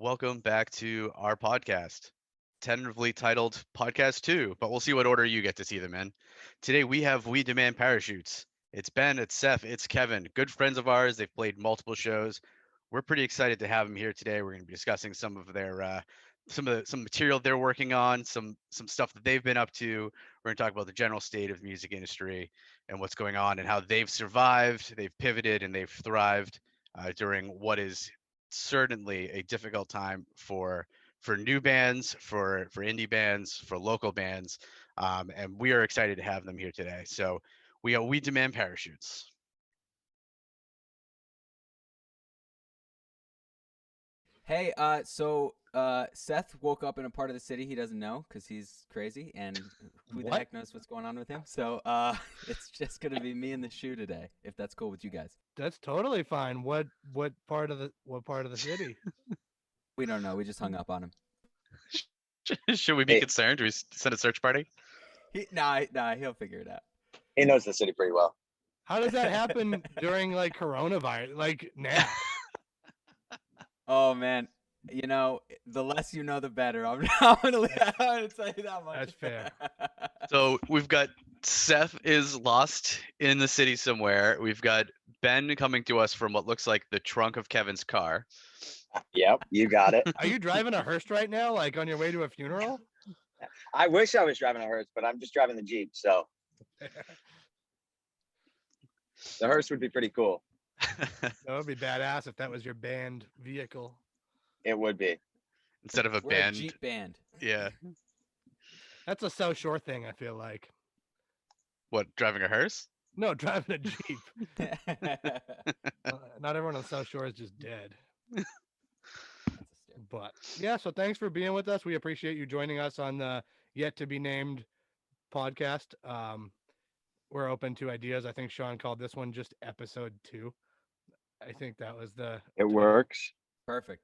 welcome back to our podcast, tentatively titled Podcast 2, but we'll see what order you get to see them in. Today we have We Demand Parachutes. It's Ben, it's Seth, it's Kevin, good friends of ours. They've played multiple shows. We're pretty excited to have them here today. We're going to be discussing some of their some material they're working on, some stuff that they've been up to. We're going to talk about the general state of the music industry and what's going on and how they've survived, they've pivoted, and they've thrived during what is certainly a difficult time for new bands, for indie bands, for local bands, and we are excited to have them here today. So we demand parachutes. Hey, Seth woke up in a part of the city he doesn't know because he's crazy, and who the heck knows what's going on with him. So, it's just gonna be me in the shoe today, if that's cool with you guys. That's totally fine. What part of the city? We don't know. We just hung up on him. Should we be Hey. concerned? Do we send a search party? Nah, he'll figure it out. He knows the city pretty well. How does that happen during like coronavirus? Like now? Oh man, the less you know, the better. I'm gonna tell you that much. That's fair. So we've got Seth is lost in the city somewhere. We've got Ben coming to us from what looks like the trunk of Kevin's car. Yep, you got it. Are you driving a hearse right now? Like on your way to a funeral? I wish I was driving a hearse, but I'm just driving the Jeep. So the hearse would be pretty cool. That would be badass if that was your band vehicle. It would be. Instead of a We're band. a Jeep band. Yeah. That's a South Shore thing, I feel like. What, driving a hearse? No, driving a Jeep. Not everyone on the South Shore is just dead. But yeah, so thanks for being with us. We appreciate you joining us on the Yet to Be Named podcast. We're open to ideas. I think Sean called this one just episode 2. I think that was It works. Perfect.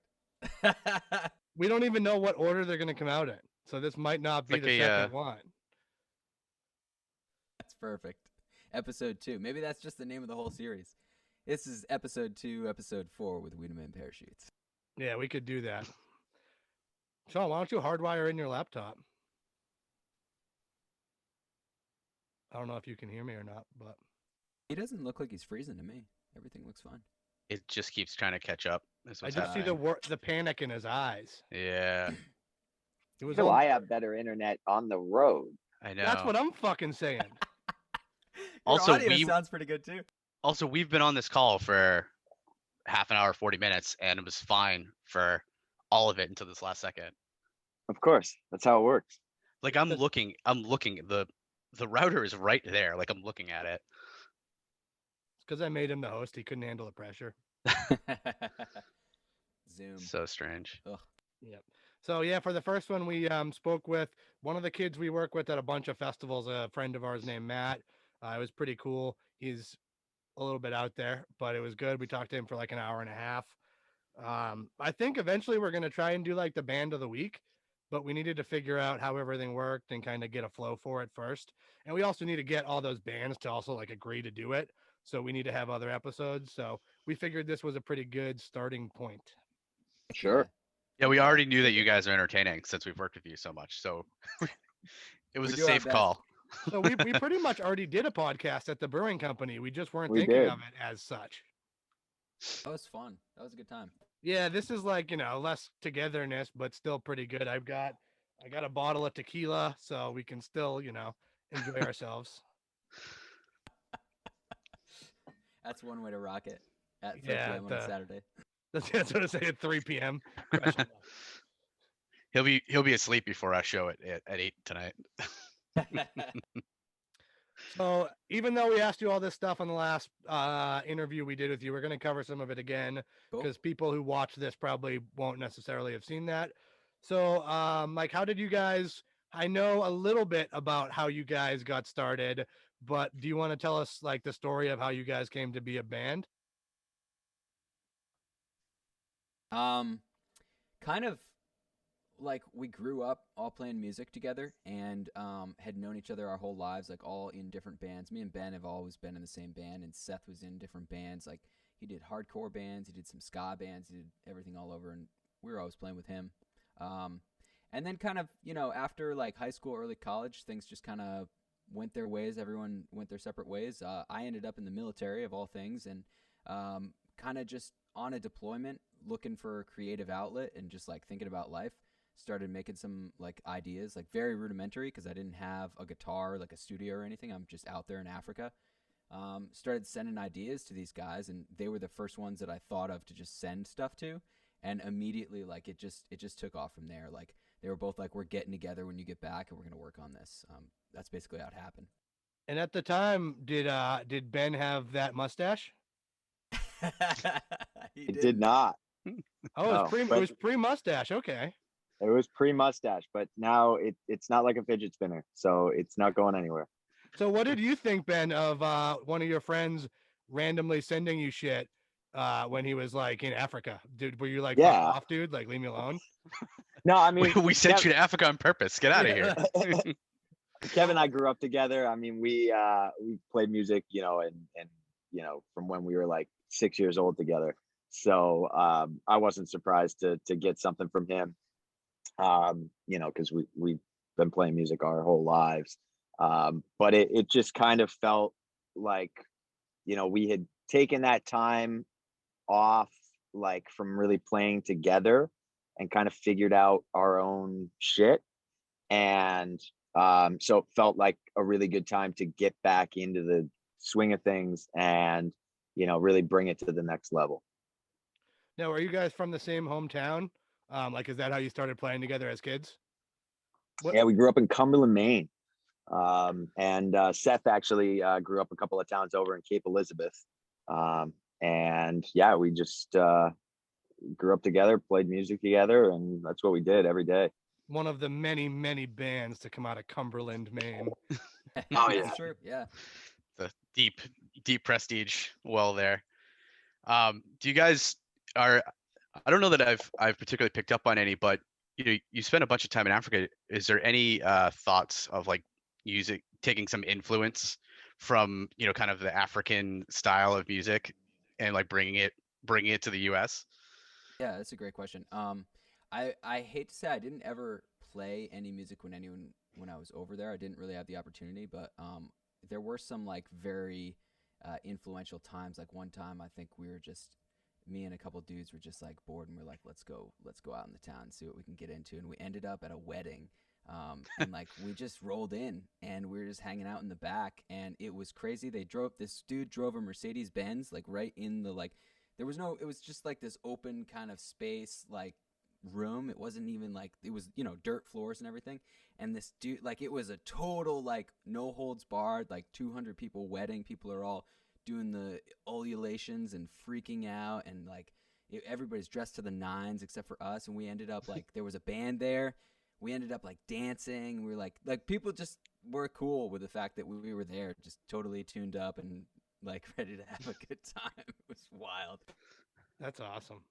we don't even know what order they're going to come out in. So this might not be Like the second one. That's perfect. Episode 2. Maybe that's just the name of the whole series. This is episode 2, episode 4 with WeDemandParachutes. Yeah, we could do that. Sean, why don't you hardwire in your laptop? I don't know if you can hear me or not, but He doesn't look like he's freezing to me. Everything looks fine. It just keeps trying to catch up. I just see the panic in his eyes. Yeah, It was So all- I have better internet on the road. I know. That's what I'm fucking saying. Also, Your audio sounds pretty good too. Also, we've been on this call for half an hour, 40 minutes, and it was fine for all of it until this last second. Of course, that's how it works. Like I'm looking, the router is right there. Like I'm looking at it. It's because I made him the host. He couldn't handle the pressure. Zoom. So strange. Yep. So yeah, for the first one, we spoke with one of the kids we work with at a bunch of festivals, a friend of ours named Matt. It was pretty cool. He's a little bit out there, but it was good. We talked to him for like an hour and a half. I think eventually we're going to try and do like the band of the week, but we needed to figure out how everything worked and kind of get a flow for it first. And we also need to get all those bands to also like agree to do it. So we need to have other episodes. So we figured this was a pretty good starting point. Sure. Yeah, we already knew that you guys are entertaining since we've worked with you so much. So it was We a do our safe best. call. So we pretty much already did a podcast at the brewing company. We just weren't We thinking did. of it as such. That was fun. That was a good time. Yeah, this is like, less togetherness, but still pretty good. I got a bottle of tequila, so we can still, enjoy ourselves. That's one way to rock it at 4 Yeah, p.m. on a Saturday. That's what I say at 3 p.m. Crushing it. He'll be asleep before our show at 8 tonight. So even though we asked you all this stuff on the last interview we did with you, we're going to cover some of it again Cool. because people who watch this probably won't necessarily have seen that. So, like, how did you guys? I know a little bit about how you guys got started, but do you want to tell us like the story of how you guys came to be a band? Kind of like we grew up all playing music together and had known each other our whole lives, like all in different bands. Me and Ben have always been in the same band, and Seth was in different bands. Like he did hardcore bands, he did some ska bands, he did everything all over, and we were always playing with him. And then kind of, after like high school, early college, things just kind of went their ways. Everyone went their separate ways. I ended up in the military of all things, and kind of just on a deployment looking for a creative outlet and just like thinking about life. Started making some like ideas, like very rudimentary because I didn't have a guitar, like a studio or anything. I'm just out there in Africa. Started sending ideas to these guys, and they were the first ones that I thought of to just send stuff to. And immediately, like it just took off from there. Like they were both like, "We're getting together when you get back, and we're gonna work on this." That's basically how it happened. And at the time, did Ben have that mustache? It did not. Oh, No, it but was pre mustache. Okay. it was pre-mustache, but now it's not like a fidget spinner, so it's not going anywhere. So what did you think, Ben, of one of your friends randomly sending you shit when he was like in Africa? Were you like, fuck Yeah. off, dude? Like, leave me alone? No, I mean, We sent you to Africa on purpose. Get out of here. Kevin and I grew up together. I mean, we played music, and from when we were like 6 years old together. So I wasn't surprised to get something from him. Because we've been playing music our whole lives. But it just kind of felt like, we had taken that time off, like from really playing together and kind of figured out our own shit. And so it felt like a really good time to get back into the swing of things and, really bring it to the next level. Now, are you guys from the same hometown? Like, is that how you started playing together as kids? Yeah, we grew up in Cumberland, Maine. And Seth actually grew up a couple of towns over in Cape Elizabeth. And yeah, we just grew up together, played music together, and that's what we did every day. One of the many, many bands to come out of Cumberland, Maine. Oh, yeah. That's true. Yeah. The deep prestige well there. Do you guys are? I don't know that I've particularly picked up on any, but you spent a bunch of time in Africa. Is there any thoughts of like music taking some influence from kind of the African style of music and like bringing it to the U.S.? Yeah, that's a great question. I hate to say I didn't ever play any music when I was over there. I didn't really have the opportunity, but there were some like very influential times. Like one time, I think me and a couple dudes were just like bored, and we're like, let's go out in the town and see what we can get into. And we ended up at a wedding, and like we just rolled in, and we were just hanging out in the back, and it was crazy. This dude drove a Mercedes Benz like right in the like. It was just like this open kind of space, like room. It wasn't even like, it was, dirt floors and everything. And this dude, like, it was a total, like, no holds barred, like 200 people wedding. People are all doing the ululations and freaking out. And like, everybody's dressed to the nines except for us. And we ended up like, there was a band there. We ended up like dancing. We were like people just were cool with the fact that we were there, just totally tuned up and like ready to have a good time. It was wild. That's awesome.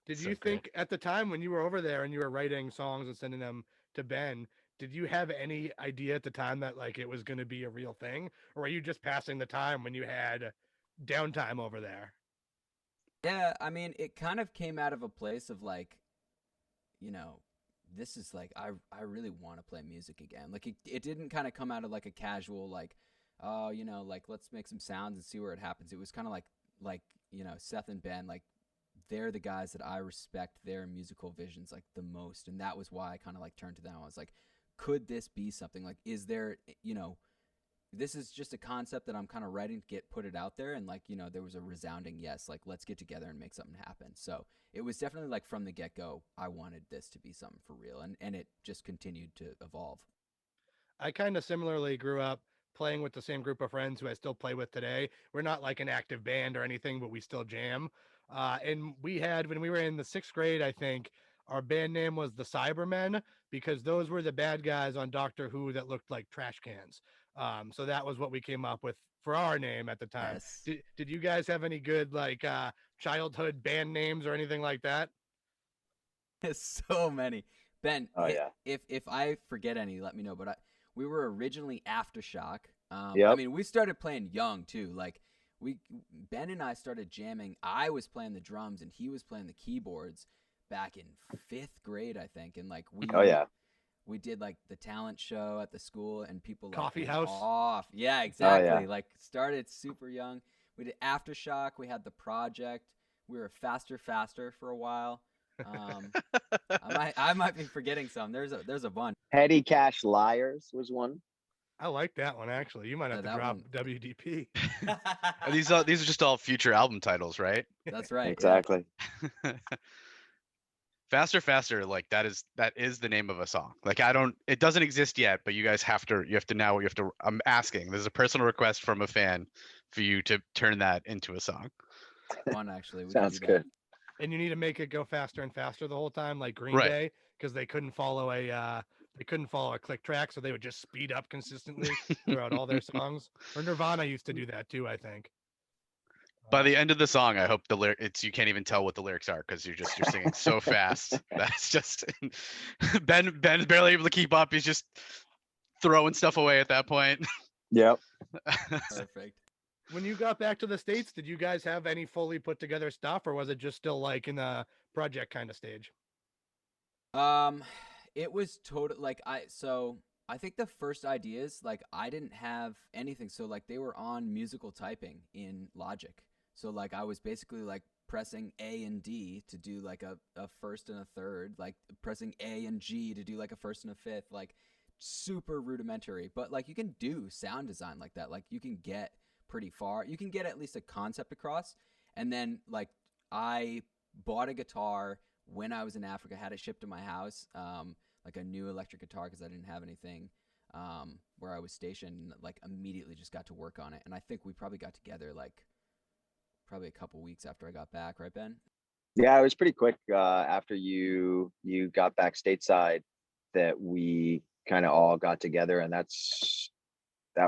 Did So you cool. think at the time when you were over there and you were writing songs and sending them to Ben, did you have any idea at the time that like it was going to be a real thing, or were you just passing the time when you had downtime over there? Yeah, I mean, it kind of came out of a place of like, this is like I really want to play music again. Like it didn't kind of come out of like a casual like, oh, like let's make some sounds and see where it happens. It was kind of like Seth and Ben, like they're the guys that I respect their musical visions like the most, and that was why I kind of like turned to them. I was like, could this be something? Like, is there, this is just a concept that I'm kind of writing to put it out there, and like, there was a resounding yes, like let's get together and make something happen. So it was definitely like from the get-go, I wanted this to be something for real, and it just continued to evolve. I kind of similarly grew up playing with the same group of friends who I still play with today. We're not like an active band or anything, but we still jam. And we had, when we were in the 6th grade, I think, our band name was the Cybermen, because those were the bad guys on Doctor Who that looked like trash cans. So that was what we came up with for our name at the time. Yes. Did you guys have any good like childhood band names or anything like that? So many. Ben, Oh, yeah. if I forget any, let me know. But we were originally Aftershock. Yep. I mean, we started playing young too. Like Ben and I started jamming. I was playing the drums and he was playing the keyboards. back in 5th grade, I think, and like Oh yeah. we did like the talent show at the school, and people like Coffee went house. off. Yeah, Oh exactly. yeah. Like started super young. We did Aftershock. We had the project. We were faster for a while. I might be forgetting some. There's a bunch. Petty Cash Liars was one. I like that one actually. You might have to that drop one. WDP. These are just all future album titles, right? That's right. Exactly. Faster, like that is the name of a song. Like it doesn't exist yet, but you guys have to I'm asking. There's a personal request from a fan for you to turn that into a song. Yeah. One actually. We Sounds can do that. good. And you need to make it go faster and faster the whole time, like Green Right. Day, because they couldn't follow a click track, so they would just speed up consistently throughout all their songs. Or Nirvana used to do that too, I think. By the end of the song, I hope you can't even tell what the lyrics are because you're singing so fast. That's just Ben's barely able to keep up. He's just throwing stuff away at that point. Yep. Perfect. When you got back to the States, did you guys have any fully put together stuff, or was it just still like in the project kind of stage? It was total like I think the first ideas, like I didn't have anything, so like they were on musical typing in Logic. So like I was basically like pressing A and D to do like a first and a third, like pressing A and G to do like a first and a fifth, like super rudimentary. But like you can do sound design like that. Like you can get pretty far. You can get at least a concept across. And then like I bought a guitar when I was in Africa, had it shipped to my house, like a new electric guitar because I didn't have anything where I was stationed. Like immediately just got to work on it. And I think we probably got together like probably a couple weeks after I got back, right, Ben? Yeah, it was pretty quick after you got back stateside that we kind of all got together, and that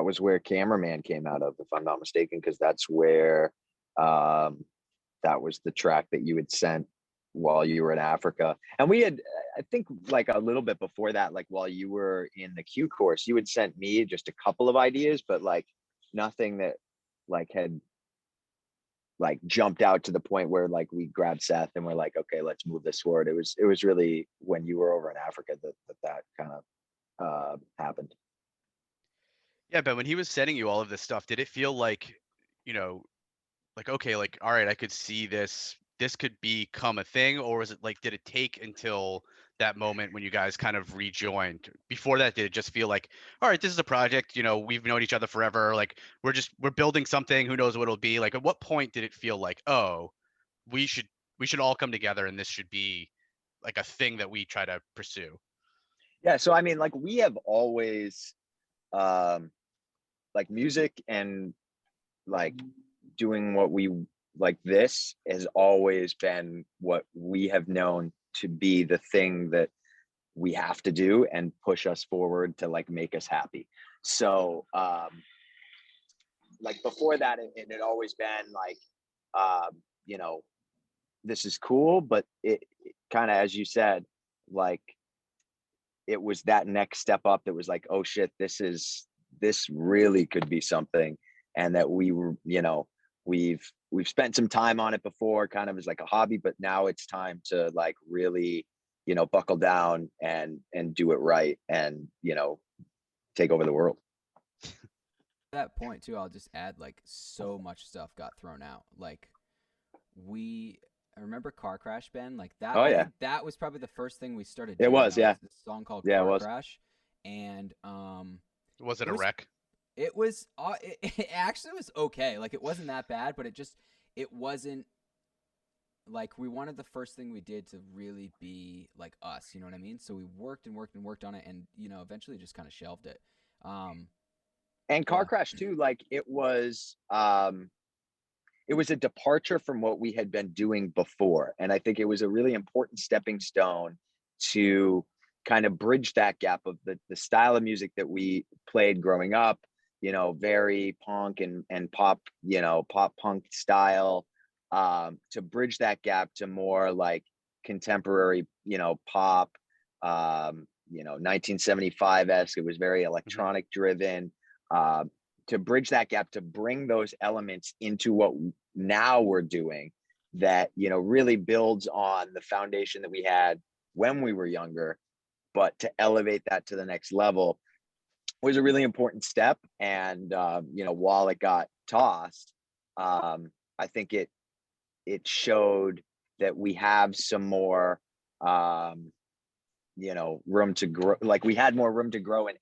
was where Cameraman came out of, if I'm not mistaken, because that's where that was the track that you had sent while you were in Africa. And we had, I think, like a little bit before that, like while you were in the Q course, you had sent me just a couple of ideas, but like nothing that like had like jumped out to the point where like we grabbed Seth and we're like, okay, let's move this forward. It was really when you were over in Africa that kind of happened. Yeah, but when he was sending you all of this stuff, did it feel like, like, okay, like, all right, I could see this could become a thing, or was it like, did it take until that moment when you guys kind of rejoined? Before that, did it just feel like, all right, this is a project, we've known each other forever, like we're building something, who knows what it'll be? Like, at what point did it feel like, oh, we should all come together and this should be like a thing that we try to pursue? Yeah, so I mean, like we have always like music and like doing what we like, this has always been what we have known to be the thing that we have to do and push us forward to like make us happy. So like before that, it had always been like this is cool, but it kind of, as you said, like it was that next step up that was like, oh shit, this really could be something. And that we were, we've spent some time on it before, kind of as like a hobby, but now it's time to like really, buckle down and do it right and, take over the world. At that point too, I'll just add like so much stuff got thrown out. Like I remember Car Crash, Ben, like that. Oh, I yeah. think that was probably the first thing we started It doing. was, yeah. This song called Yeah, it Car was. Crash. And Was it a wreck? it was it actually was okay. Like it wasn't that bad, but it wasn't like we wanted the first thing we did to really be like us, you know what I mean? So we worked on it and eventually just kind of shelved it. And Car Crash too, like it was a departure from what we had been doing before. And I think it was a really important stepping stone to kind of bridge that gap of the style of music that we played growing up, very punk and pop, pop punk style, to bridge that gap to more like contemporary, pop, 1975-esque. It was very electronic driven. To bridge that gap, to bring those elements into what now we're doing, that, you know, really builds on the foundation that we had when we were younger, but to elevate that to the next level was a really important step. And, you know, while it got tossed, I think it showed that we have some more, you know, room to grow. Like we had more room to grow and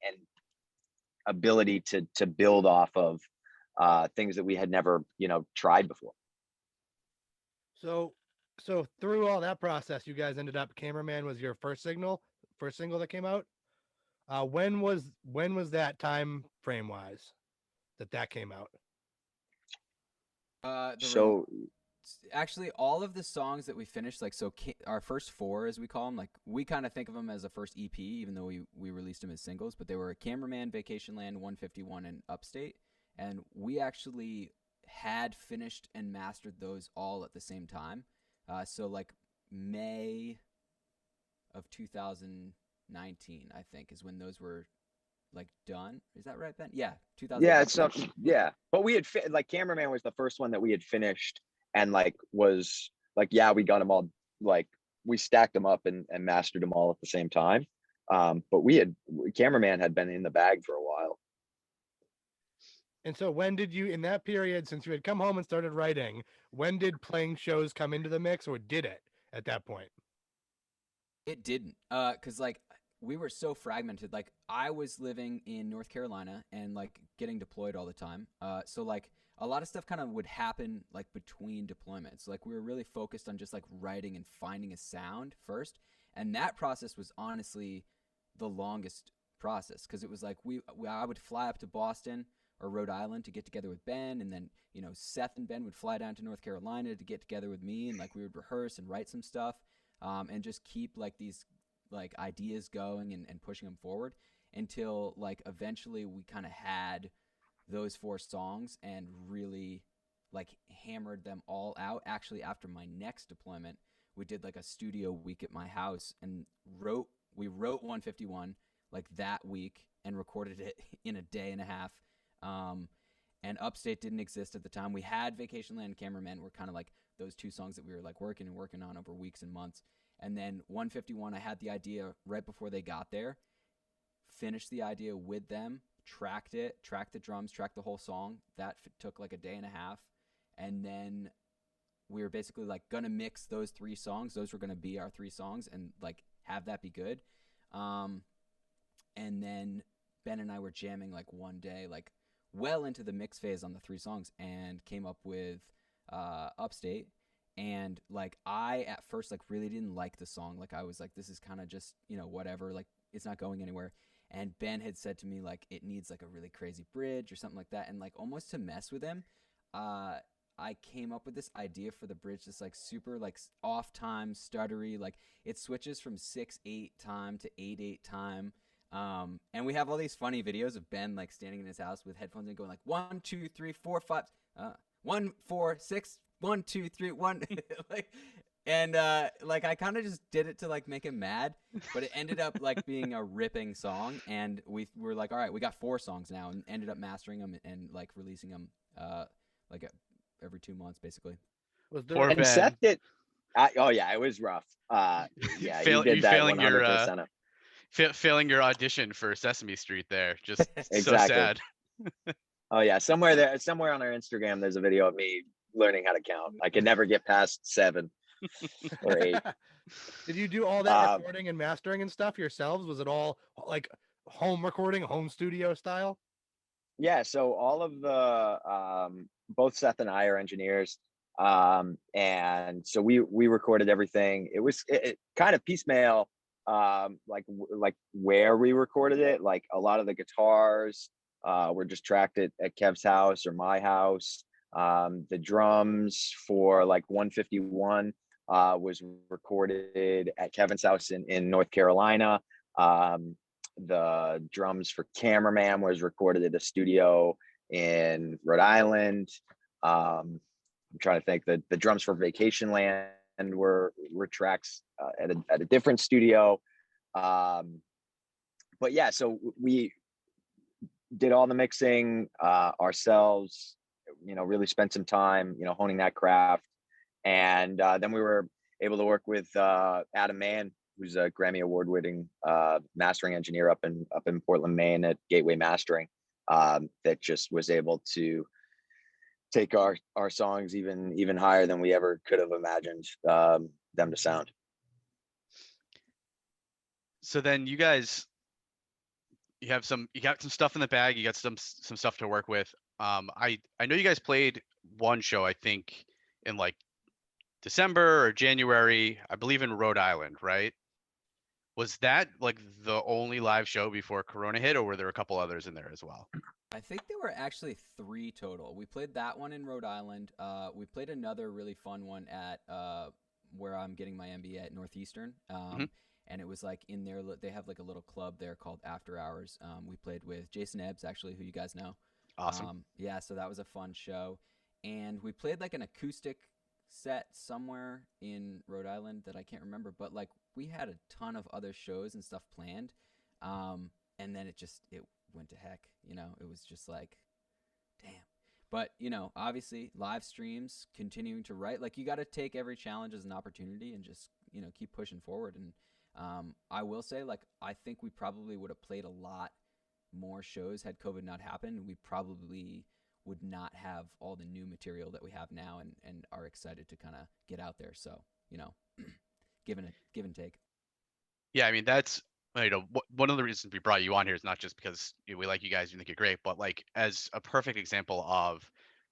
ability to build off of things that we had never, you know, tried before. So through all that process, you guys ended up Cameraman was your first single that came out. When was that time frame wise that came out? So Actually, all of the songs that we finished, like, so our first four, as we call them, like, we kind of think of them as a first EP, even though we released them as singles, but they were Cameraman, Vacationland, 151, and Upstate. And we actually had finished and mastered those all at the same time. So, like, May of 2019, I think, is when those were, like, done. Is that right, Ben? Yeah, 2019. yeah, but we had like Cameraman was the first one that we had finished and like was like, yeah, we got them all, like we stacked them up and mastered them all at the same time. But Cameraman had been in the bag for a while. And so when did you, in that period, since you had come home and started writing, when did playing shows come into the mix, or did it at that point? It didn't, because like we were so fragmented. Like I was living in North Carolina and like getting deployed all the time. So like a lot of stuff kind of would happen like between deployments. Like we were really focused on just like writing and finding a sound first, and that process was honestly the longest process because it was like I would fly up to Boston or Rhode Island to get together with Ben, and then you know Seth and Ben would fly down to North Carolina to get together with me, and like we would rehearse and write some stuff. And just keep like these like ideas going and pushing them forward until like eventually we kind of had those four songs and really like hammered them all out. Actually, after my next deployment, we did like a studio week at my house and we wrote 151 like that week and recorded it in a day and a half. And Upstate didn't exist at the time. We had Vacationland and Cameraman were kind of like those two songs that we were like working on over weeks and months. And then 151, I had the idea right before they got there, finished the idea with them, tracked the drums, tracked the whole song. That took like a day and a half. And then we were basically like going to mix those three songs. Those were going to be our three songs and like have that be good. And then Ben and I were jamming like one day, like well into the mix phase on the three songs, and came up with Upstate. And like I at first like really didn't like the song. Like I was like, this is kind of just, you know, whatever, like it's not going anywhere. And Ben had said to me like it needs like a really crazy bridge or something like that. And like almost to mess with him, I came up with this idea for the bridge, this like super like off time stuttery, like it switches from 6/8 time to 8/8 time. And we have all these funny videos of Ben like standing in his house with headphones and going like 1, 2, 3, 4, 5, 1, 4, 6, 1, 2, 3, 1, like, and like I kind of just did it to like make him mad, but it ended up like being a ripping song, and we were like, all right, we got 4 songs now, and ended up mastering them and like releasing them like every 2 months basically. Was there Poor And Ben. Seth did. Oh yeah, it was rough. Yeah, he did that 100%. Failing your audition for Sesame Street there, just so Exactly. sad. Oh yeah, somewhere on our Instagram, there's a video of me learning how to count. I could never get past 7 or 8. Did you do all that recording and mastering and stuff yourselves? Was it all like home recording, home studio style? Yeah, so all of the both Seth and I are engineers, and so we recorded everything. It was kind of piecemeal, like where we recorded it. Like a lot of the guitars were just tracked at Kev's house or my house. The drums for like 151 was recorded at Kevin's house in North Carolina. The drums for Cameraman was recorded at a studio in Rhode Island. I'm trying to think that the drums for Vacationland were tracks at a different studio. But yeah, so we did all the mixing ourselves, you know, really spent some time, you know, honing that craft. And then we were able to work with Adam Mann, who's a Grammy award winning mastering engineer up in Portland, Maine at Gateway Mastering, that just was able to take our songs even higher than we ever could have imagined them to sound. So then you guys, you got some stuff in the bag. You got some stuff to work with. I know you guys played one show, I think, in like December or January, I believe in Rhode Island, right? Was that like the only live show before Corona hit, or were there a couple others in there as well? I think there were actually 3 total. We played that one in Rhode Island. We played another really fun one at where I'm getting my MBA at Northeastern. Mhm. And it was like in there, they have like a little club there called After Hours. We played with Jason Ebbs, actually, who you guys know. Awesome. Yeah, so that was a fun show. And we played like an acoustic set somewhere in Rhode Island that I can't remember, but like we had a ton of other shows and stuff planned. And then it went to heck, it was just like, damn. But, obviously live streams, continuing to write, like you got to take every challenge as an opportunity and just, keep pushing forward. And I will say, like, I think we probably would have played a lot more shows had COVID not happened. We probably would not have all the new material that we have now, and are excited to kind of get out there. So, give and take. Yeah, I mean that's one of the reasons we brought you on here is not just because we like you guys, you think you're great, but like as a perfect example of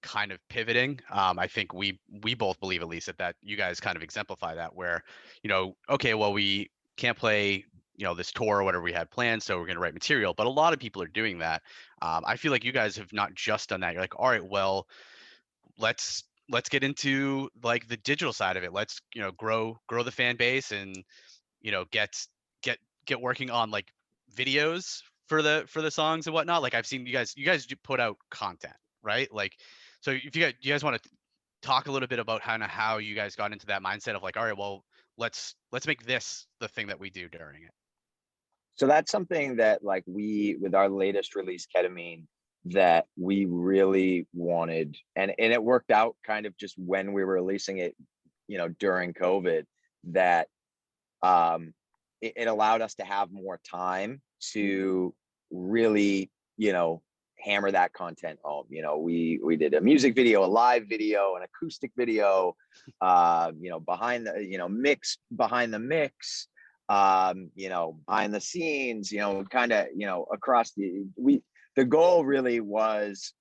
kind of pivoting. I think we both believe at least that you guys kind of exemplify that where, okay, well we can't play this tour or whatever we had planned, so we're going to write material. But a lot of people are doing that. I feel like you guys have not just done that. You're like, all right, well, let's get into like the digital side of it. Let's grow the fan base and get working on like videos for the songs and whatnot. Like I've seen you guys do put out content, right? Like, so if you guys want to talk a little bit about how you guys got into that mindset of like, all right, well, let's make this the thing that we do during it. So that's something that like we, with our latest release, Ketamine, that we really wanted, and it worked out kind of just when we were releasing it, during COVID, that it allowed us to have more time to really, hammer that content home. We did a music video, a live video, an acoustic video, behind the, mix behind the mix, behind the scenes, kind of, across the goal really was,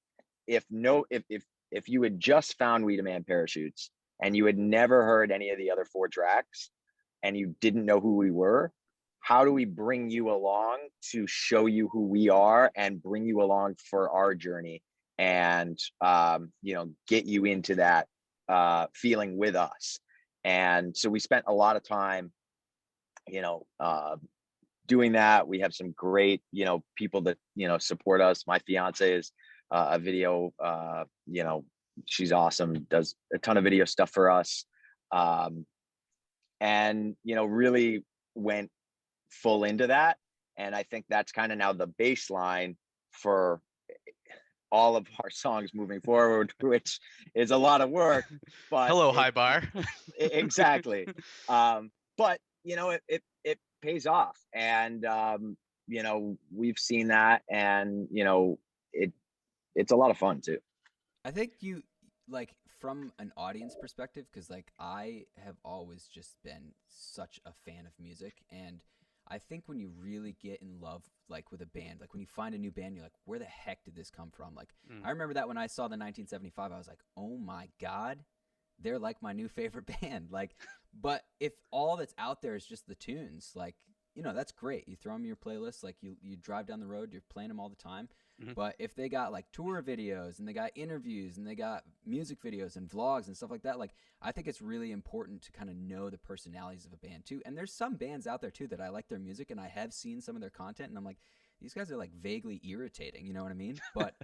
if you had just found We Demand Parachutes and you had never heard any of the other 4 tracks and you didn't know who we were, how do we bring you along to show you who we are and bring you along for our journey and, get you into that feeling with us? And so we spent a lot of time, doing that. We have some great, people that, support us. My fiance is a video, she's awesome, does a ton of video stuff for us. And, really went full into that. And I think that's kind of now the baseline for all of our songs moving forward, which is a lot of work. But hello, high bar. Exactly. But it pays off, and we've seen that, and it's a lot of fun too. I think you, like, from an audience perspective, because like I have always just been such a fan of music, and I think when you really get in love, like with a band, like when you find a new band, you're like, where the heck did this come from? Like, I remember that when I saw the 1975, I was like, oh my God, they're like my new favorite band. Like, but if all that's out there is just the tunes, like, that's great. You throw them in your playlist, like you drive down the road, you're playing them all the time. But if they got like tour videos and they got interviews and they got music videos and vlogs and stuff like that, like I think it's really important to kind of know the personalities of a band too. And there's some bands out there too that I like their music and I have seen some of their content and I'm like, these guys are like vaguely irritating, you know what I mean? But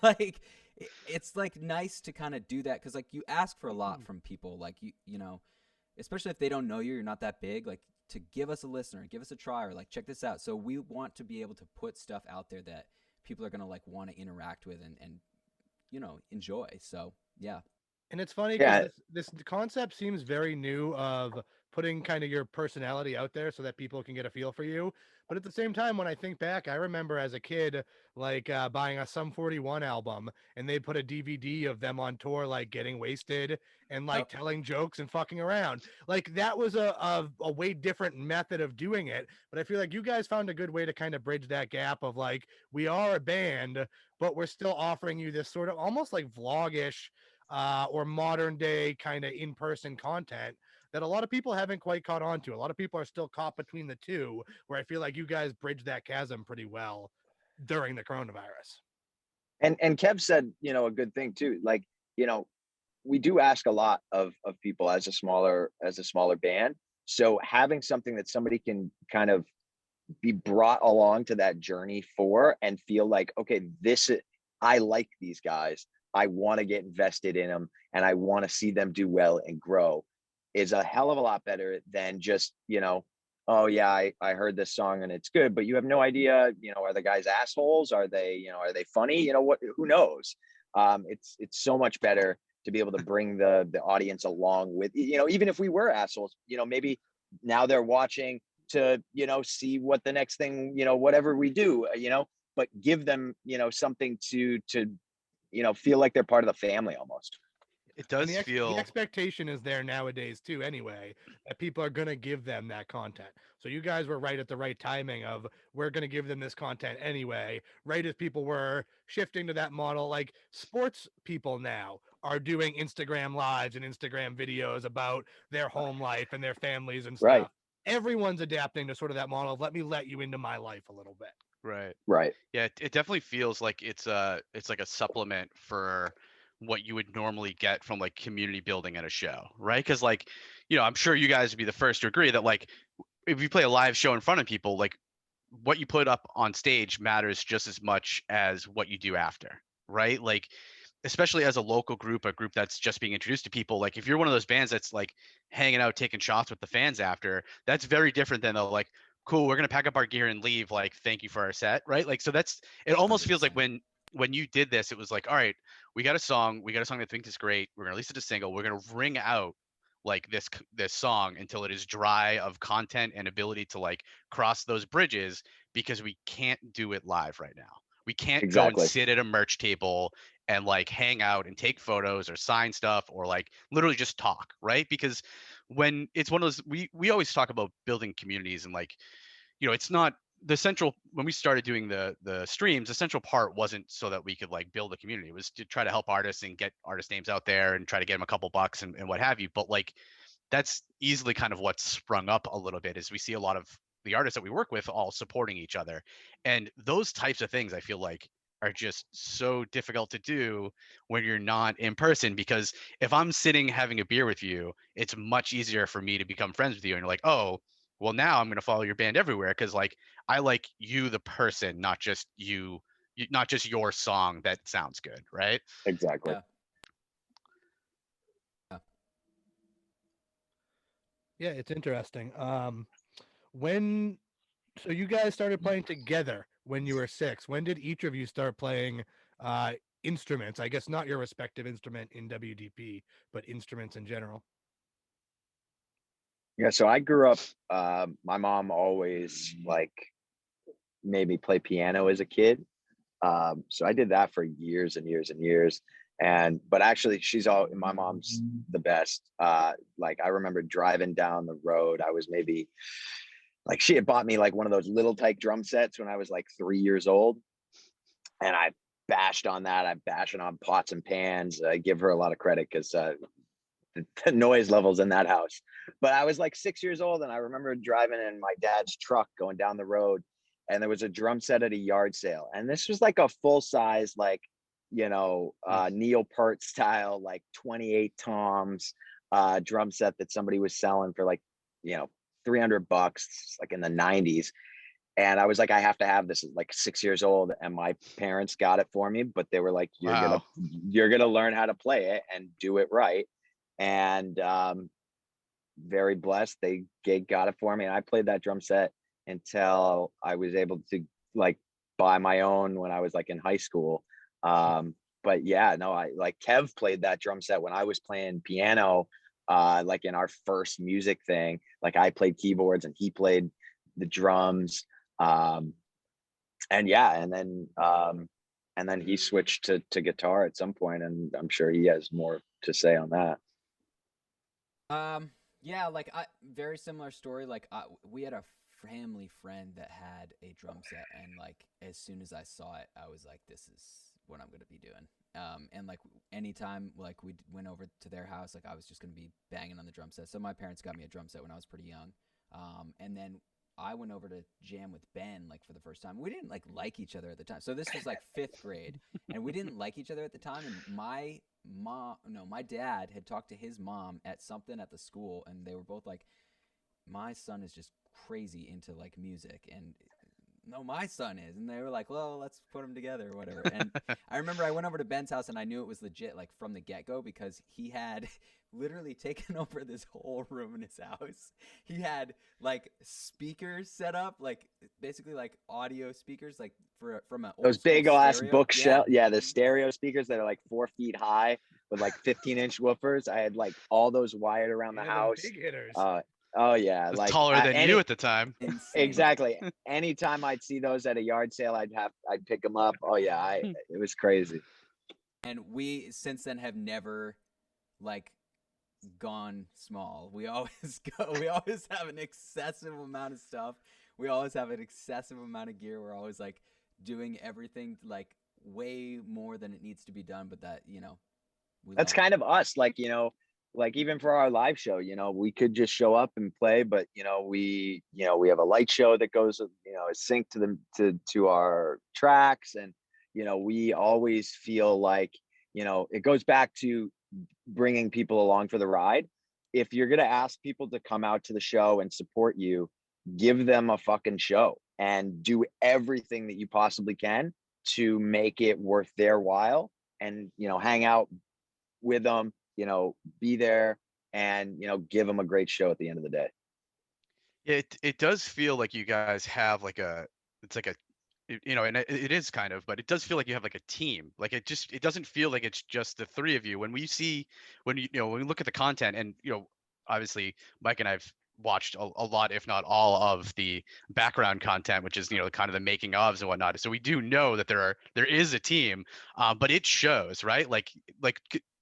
like, it's like nice to kind of do that because like you ask for a lot from people, like especially if they don't know you, you're not that big, like to give us a listener, give us a try, or like check this out. So we want to be able to put stuff out there that people are gonna like want to interact with and enjoy. So yeah. And it's funny Yeah. because this concept seems very new of putting kind of your personality out there so that people can get a feel for you. But at the same time, when I think back, I remember as a kid, like buying a Sum 41 album, and they put a DVD of them on tour, like getting wasted and like telling jokes and fucking around. Like that was a way different method of doing it. But I feel like you guys found a good way to kind of bridge that gap of like, we are a band, but we're still offering you this sort of almost like vlogish or modern day kind of in-person content that a lot of people haven't quite caught on to. A lot of people are still caught between the two, where I feel like you guys bridge that chasm pretty well during the coronavirus. And Kev said, a good thing too. Like, we do ask a lot of people as a smaller band. So having something that somebody can kind of be brought along to that journey for and feel like, okay, I like these guys. I want to get invested in them and I want to see them do well and grow is a hell of a lot better than just, oh yeah, I heard this song and it's good, but you have no idea, are the guys assholes? Are they funny? Who knows? It's so much better to be able to bring the audience along with, even if we were assholes, maybe now they're watching to, see what the next thing, whatever we do, but give them, something to feel like they're part of the family almost. It does the feel expectation is there nowadays too, anyway, that people are going to give them that content. So you guys were right at the right timing of we're going to give them this content anyway, right as people were shifting to that model. Like sports people now are doing Instagram lives and Instagram videos about their home life and their families and stuff. Right. Everyone's adapting to sort of that model of let you into my life a little bit. Right. Yeah, it definitely feels like it's like a supplement for what you would normally get from like community building at a show, right? Because like, I'm sure you guys would be the first to agree that like if you play a live show in front of people, like what you put up on stage matters just as much as what you do after, right? Like especially as a local group, a group that's just being introduced to people, like if you're one of those bands that's like hanging out taking shots with the fans after, that's very different than the like, cool, we're gonna pack up our gear and leave, like thank you for our set, right? Like so that's it almost feels like 100%. when you did this, it was like, all right, we got a song that I think is great, we're gonna release it as a single, we're gonna wring out like this song until it is dry of content and ability to like cross those bridges, because we can't do it live right now. We can't go and Exactly. sit at a merch table and like hang out and take photos or sign stuff or like literally just talk, right? Because when it's one of those, we always talk about building communities and like, it's not the central, when we started doing the streams, the central part wasn't so that we could like build a community. It was to try to help artists and get artist names out there and try to get them a couple bucks and what have you. But like that's easily kind of what's sprung up a little bit, is we see a lot of the artists that we work with all supporting each other, and those types of things I feel like are just so difficult to do when you're not in person, because if I'm sitting having a beer with you, it's much easier for me to become friends with you, and you're like, oh well, now I'm going to follow your band everywhere because like I like you the person, not just not just your song that sounds good, right? Exactly. Yeah, it's interesting. When So you guys started playing together when you were 6. When did each of you start playing instruments? I guess not your respective instrument in WDP, but instruments in general. Yeah, so I grew up, my mom always like made me play piano as a kid. So I did that for years and years and years. But actually my mom's the best. Like I remember driving down the road, I was maybe like, she had bought me like one of those little tyke drum sets when I was like 3 years old. And I bashed on that. I bashed on pots and pans. I give her a lot of credit because the noise levels in that house. But I was like 6 years old, and I remember driving in my dad's truck going down the road, and there was a drum set at a yard sale, and this was like a full size, like Neil Peart style, like 28 toms drum set that somebody was selling for like $300, like in the 90s. And I was like, I have to have this, like 6 years old, and my parents got it for me, but they were like, Wow. you're gonna learn how to play it and do it right. And very blessed, they got it for me, and I played that drum set until I was able to like buy my own when I was like in high school. but yeah, no, I like Kev played that drum set when I was playing piano, like in our first music thing. Like I played keyboards and he played the drums. And yeah, and then he switched to guitar at some point, and I'm sure he has more to say on that. Yeah, like very similar story. Like we had a family friend that had a drum set, and like as soon as I saw it, I was like, this is what I'm gonna be doing. And like anytime like we went over to their house, like I was just gonna be banging on the drum set. So my parents got me a drum set when I was pretty young. And then I went over to jam with Ben like for the first time. We didn't like each other at the time. So this was like 5th grade, and we didn't like each other at the time. And my dad had talked to his mom at something at the school, and they were both like, my son is just crazy into like music, and no, my son is. And they were like, well, let's put them together or whatever. And I remember I went over to Ben's house, and I knew it was legit like from the get-go, because he had literally taken over this whole room in his house. He had like speakers set up, like basically like audio speakers, like from an old Those big ass stereo. bookshelf, yeah, the stereo speakers that are like 4 feet high with like 15-inch woofers. I had like all those wired around the house. Big hitters. Oh yeah, like taller than you at the time. Insane. Exactly. Anytime I'd see those at a yard sale, I'd pick them up. Oh yeah, it was crazy. And we since then have never like gone small. We always go. We always have an excessive amount of stuff. We always have an excessive amount of gear. We're always like doing everything like way more than it needs to be done. But that that's kind of us. Like like even for our live show, we could just show up and play, but we have a light show that goes is synced to our tracks, and we always feel like it goes back to bringing people along for the ride. If you're going to ask people to come out to the show and support you, give them a fucking show and do everything that you possibly can to make it worth their while, and hang out with them, be there, and give them a great show at the end of the day. Yeah, it does feel like you guys have like and it is kind of, but it does feel like you have like a team. Like it doesn't feel like it's just the three of you. When we look at the content, and obviously Mike and I've watched a lot, if not all, of the background content, which is kind of the making ofs and whatnot. So we do know that there is a team, but it shows, right? Like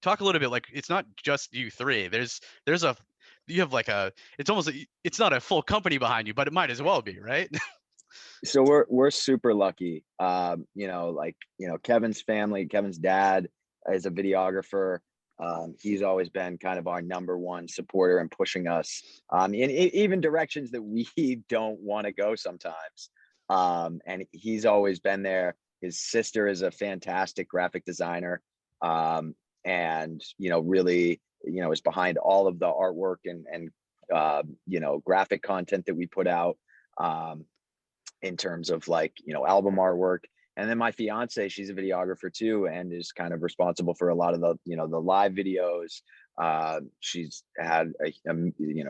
talk a little bit, like it's not just you three. You have like it's not a full company behind you, but it might as well be, right? So we're super lucky. Kevin's family, Kevin's dad is a videographer. He's always been kind of our number one supporter and pushing us in even directions that we don't want to go sometimes. And he's always been there. His sister is a fantastic graphic designer, and really is behind all of the artwork and graphic content that we put out, in terms of like album artwork. And then my fiance, she's a videographer too, and is kind of responsible for a lot of the the live videos. She's had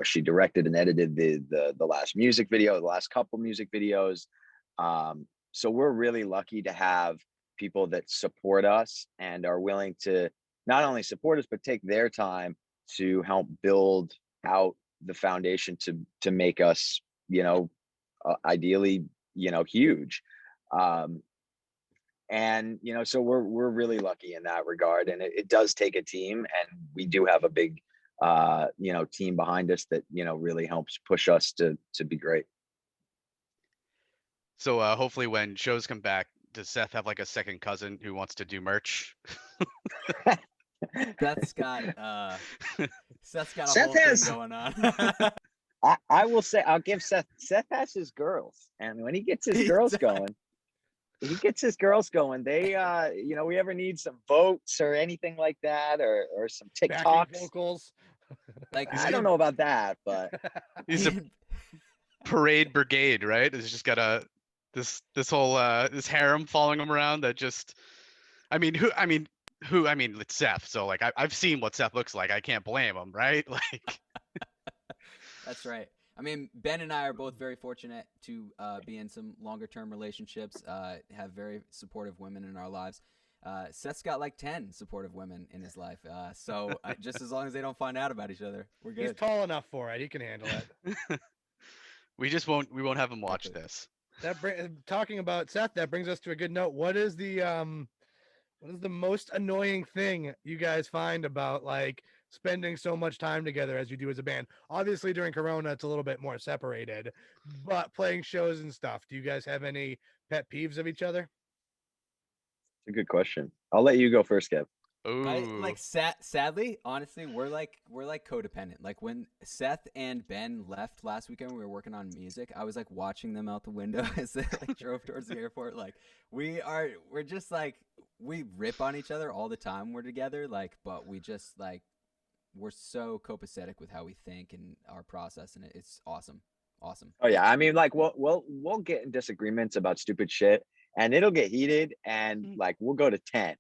she directed and edited the last music video, the last couple music videos. So we're really lucky to have people that support us and are willing to not only support us, but take their time to help build out the foundation to make us ideally huge. And so we're really lucky in that regard, and it does take a team, and we do have a big team behind us that really helps push us to be great. So hopefully when shows come back, does Seth have like a second cousin who wants to do merch? Seth's got a Seth whole has- thing going on. I will say, I'll give Seth has his girls, and when he gets his girls going, they we ever need some votes or anything like that, or some Backing TikToks. vocals. Like I don't know about that, but He's a parade brigade, right? It's just got this whole this harem following him around that just it's Seth, so like I've seen what Seth looks like. I can't blame him, right? Like That's right. I mean, Ben and I are both very fortunate to be in some longer term relationships, have very supportive women in our lives. Seth's got like 10 supportive women in his life. So just as long as they don't find out about each other, we're good. He's tall enough for it. He can handle it. We won't have him watch this. Talking about Seth, that brings us to a good note. What is the most annoying thing you guys find about like spending so much time together as you do as a band? Obviously during Corona, it's a little bit more separated, but playing shows and stuff, do you guys have any pet peeves of each other? It's a good question. I'll let you go first, Kev. Ooh. Sadly, honestly, we're like codependent. Like when Seth and Ben left last weekend, we were working on music. I was like watching them out the window as they like drove towards the airport. Like we're just like, we rip on each other all the time we're together. Like, but we just like, we're so copacetic with how we think and our process, and it's awesome. Oh yeah, I mean, like we'll get in disagreements about stupid shit, and it'll get heated, and like we'll go to 10,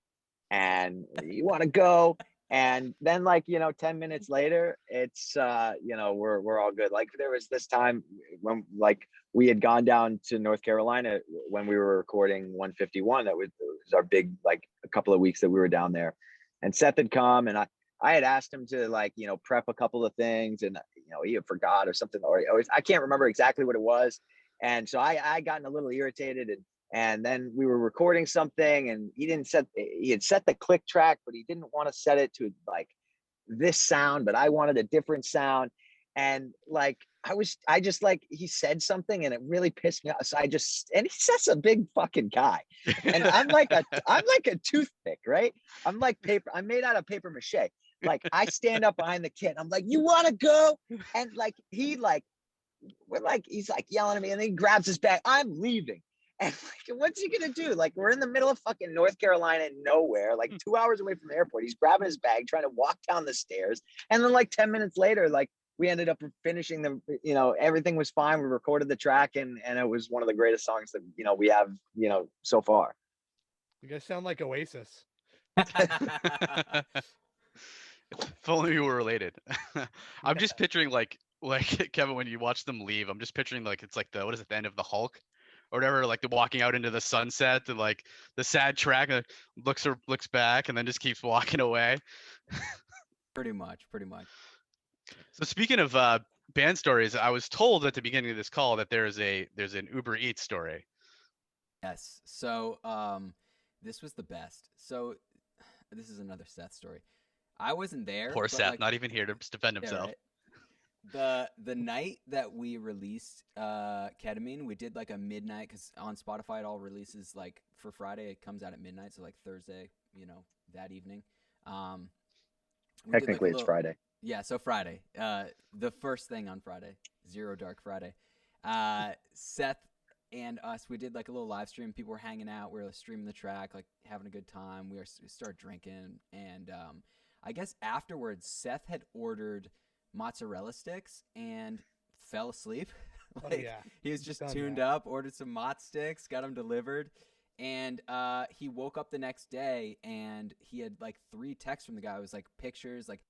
and you want to go, and then like 10 minutes later, it's we're all good. Like there was this time when like we had gone down to North Carolina when we were recording 151. It was our big, like a couple of weeks that we were down there, and Seth had come, and I had asked him to like prep a couple of things, and he had forgot or something, or I can't remember exactly what it was, and so I gotten a little irritated, and then we were recording something, and he had set the click track, but he didn't want to set it to like this sound, but I wanted a different sound, and like I just like, he said something and it really pissed me off, so and he's just a big fucking guy, and I'm like a toothpick, right? I'm like paper. I'm made out of paper mache. Like I stand up behind the kid. I'm like, you want to go? And like he's like yelling at me, and then he grabs his bag. I'm leaving. And like, what's he gonna do? Like we're in the middle of fucking North Carolina, nowhere, like 2 hours away from the airport. He's grabbing his bag, trying to walk down the stairs, and then like 10 minutes later, like we ended up finishing the, everything was fine. We recorded the track, and it was one of the greatest songs that we have so far. You guys sound like Oasis. If only we were related. I'm just picturing like Kevin, when you watch them leave, I'm just picturing like it's like the end of the Hulk or whatever, like the walking out into the sunset, and like the sad track, looks back and then just keeps walking away. Pretty much. So speaking of band stories, I was told at the beginning of this call that there's an Uber Eats story. Yes. So this was the best. So this is another Seth story. I wasn't there. Poor Seth, like, not even here to defend himself. Yeah, right? The night that we released Ketamine, we did like a midnight, because on Spotify it all releases like for Friday. It comes out at midnight, so like Thursday, that evening. Technically, it's Friday. Yeah, so Friday. The first thing on Friday, Zero Dark Friday. Seth and us, we did like a little live stream. People were hanging out. We were streaming the track, like having a good time. We started drinking, and I guess afterwards, Seth had ordered mozzarella sticks and fell asleep. He was just tuned up, ordered some mozz sticks, got them delivered, and he woke up the next day, and he had like 3 texts from the guy. It was like pictures, like,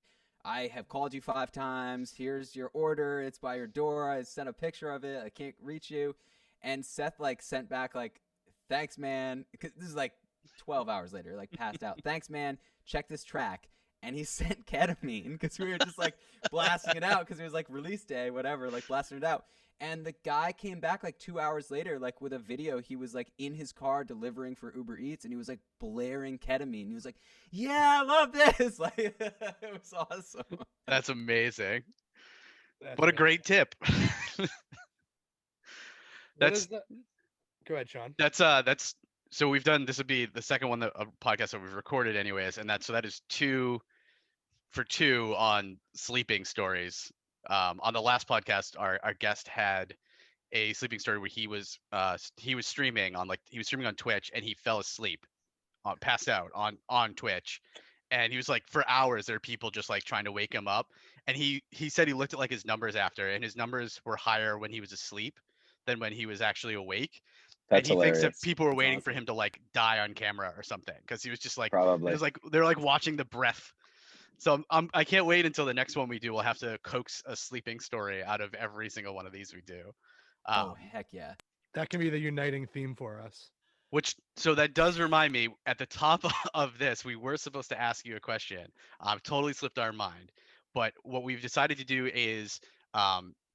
I have called you 5 times. Here's your order. It's by your door. I sent a picture of it. I can't reach you. And Seth like sent back like, thanks, man. Cause this is like 12 hours later, like passed out. Thanks, man. Check this track. And he sent Ketamine, because we were just like blasting it out, because it was like release day, whatever, like blasting it out. And the guy came back like 2 hours later, like with a video. He was like in his car delivering for Uber Eats, and he was like blaring Ketamine. He was like, yeah, I love this. Like, it was awesome. That's amazing. What a great tip. Go ahead, Sean. That's so we've done, this would be the second one, a podcast that we've recorded anyways, and that is 2 for 2 on sleeping stories. On the last podcast, our guest had a sleeping story where he was streaming on Twitch, and he fell asleep, passed out on Twitch, and he was like, for hours there are people just like trying to wake him up, and he said he looked at like his numbers after, and his numbers were higher when he was asleep than when he was actually awake. That's and he hilarious. thinks that people were waiting for him to like die on camera or something, because he was just like, probably, it was like they're like watching the breath. So I can't wait until the next one we do. We'll have to coax a sleeping story out of every single one of these we do. Oh, heck yeah. That can be the uniting theme for us. So that does remind me, at the top of this, we were supposed to ask you a question. Totally slipped our mind. But what we've decided to do is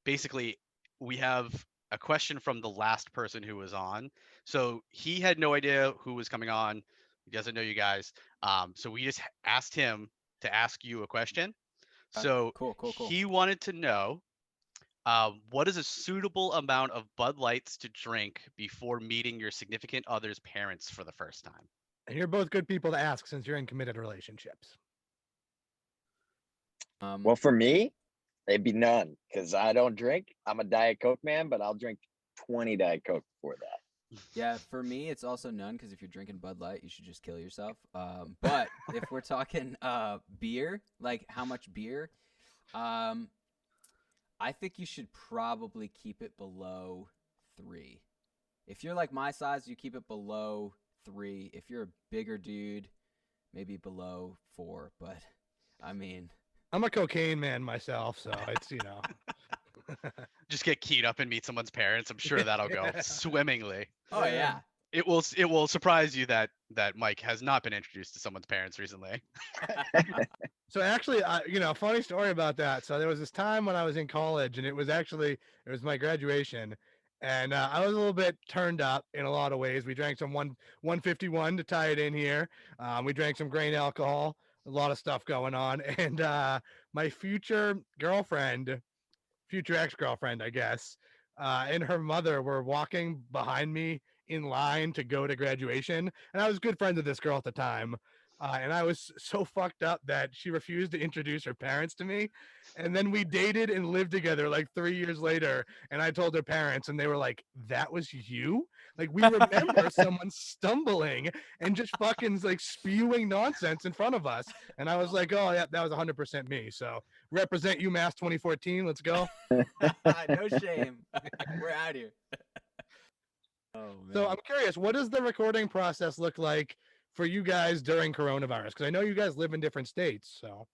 basically we have a question from the last person who was on. So he had no idea who was coming on. He doesn't know you guys. So we just asked him to ask you a question. So Cool. he wanted to know, what is a suitable amount of Bud Lights to drink before meeting your significant other's parents for the first time? And you're both good people to ask since you're in committed relationships. Well, for me, it'd be none because I don't drink. I'm a Diet Coke man, but I'll drink 20 Diet Coke before that. Yeah, for me, it's also none because if you're drinking Bud Light, you should just kill yourself. But if we're talking beer, like how much beer, I think you should probably keep it below 3. If you're like my size, you keep it below 3. If you're a bigger dude, maybe below 4. But I mean, I'm a cocaine man myself, so it's, you know. Just get keyed up and meet someone's parents. I'm sure that'll go swimmingly. oh yeah. It will surprise you that Mike has not been introduced to someone's parents recently. So actually, you know, funny story about that. So there was this time when I was in college, and it was my graduation, and I was a little bit turned up in a lot of ways. We drank some 151 to tie it in here. We drank some grain alcohol, a lot of stuff going on, and my future ex-girlfriend, I guess, and her mother were walking behind me in line to go to graduation, and I was good friends with this girl at the time. And I was so fucked up that she refused to introduce her parents to me. And then we dated and lived together like 3 years later. And I told her parents, and they were like, "That was you?" Like, we remember someone stumbling and just fucking like spewing nonsense in front of us. And I was like, "Oh, yeah, that was 100% me." So represent UMass 2014. Let's go. No shame. We're out here. Oh man. So I'm curious, what does the recording process look like for you guys during coronavirus? Because I know you guys live in different states. So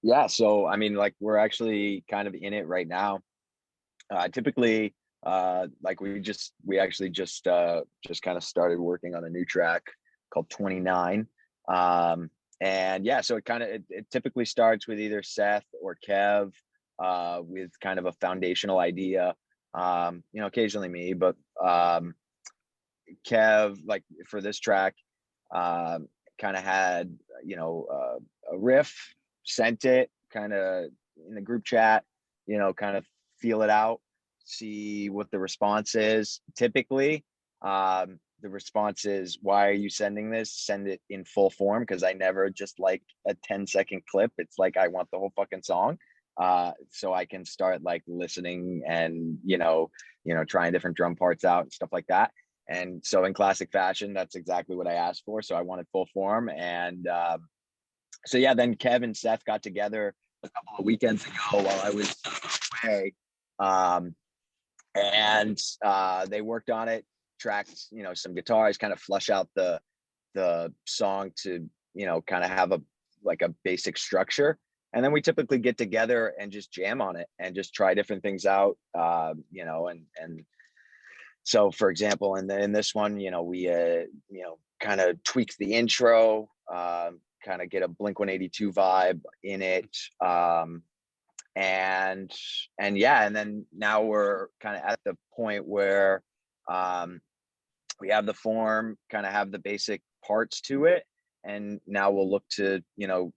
Yeah, so I mean, like we're actually kind of in it right now. Typically, like we actually just kind of started working on a new track called 29. And yeah, so it typically starts with either Seth or Kev, with kind of a foundational idea. You know, occasionally me, but Kev, like for this track, kind of had, you know, a riff, sent it kind of in the group chat, you know, kind of feel it out, see what the response is. Typically, the response is, "Why are you sending this? Send it in full form," because I never just like a 10-second clip. It's like I want the whole fucking song. So I can start like listening and trying different drum parts out and stuff like that. And so in classic fashion, that's exactly what I asked for. So I wanted full form. And so, yeah, then Kev and Seth got together a couple of weekends ago while I was away. And they worked on it, tracked, some guitars, kind of flush out the song to, kind of have a basic structure. And then we typically get together and just jam on it and just try different things out, and so, for example, in this one, we kind of tweaked the intro, kind of get a Blink-182 vibe in it, and yeah, and then now we're kind of at the point where we have the form, kind of have the basic parts to it, and now we'll look to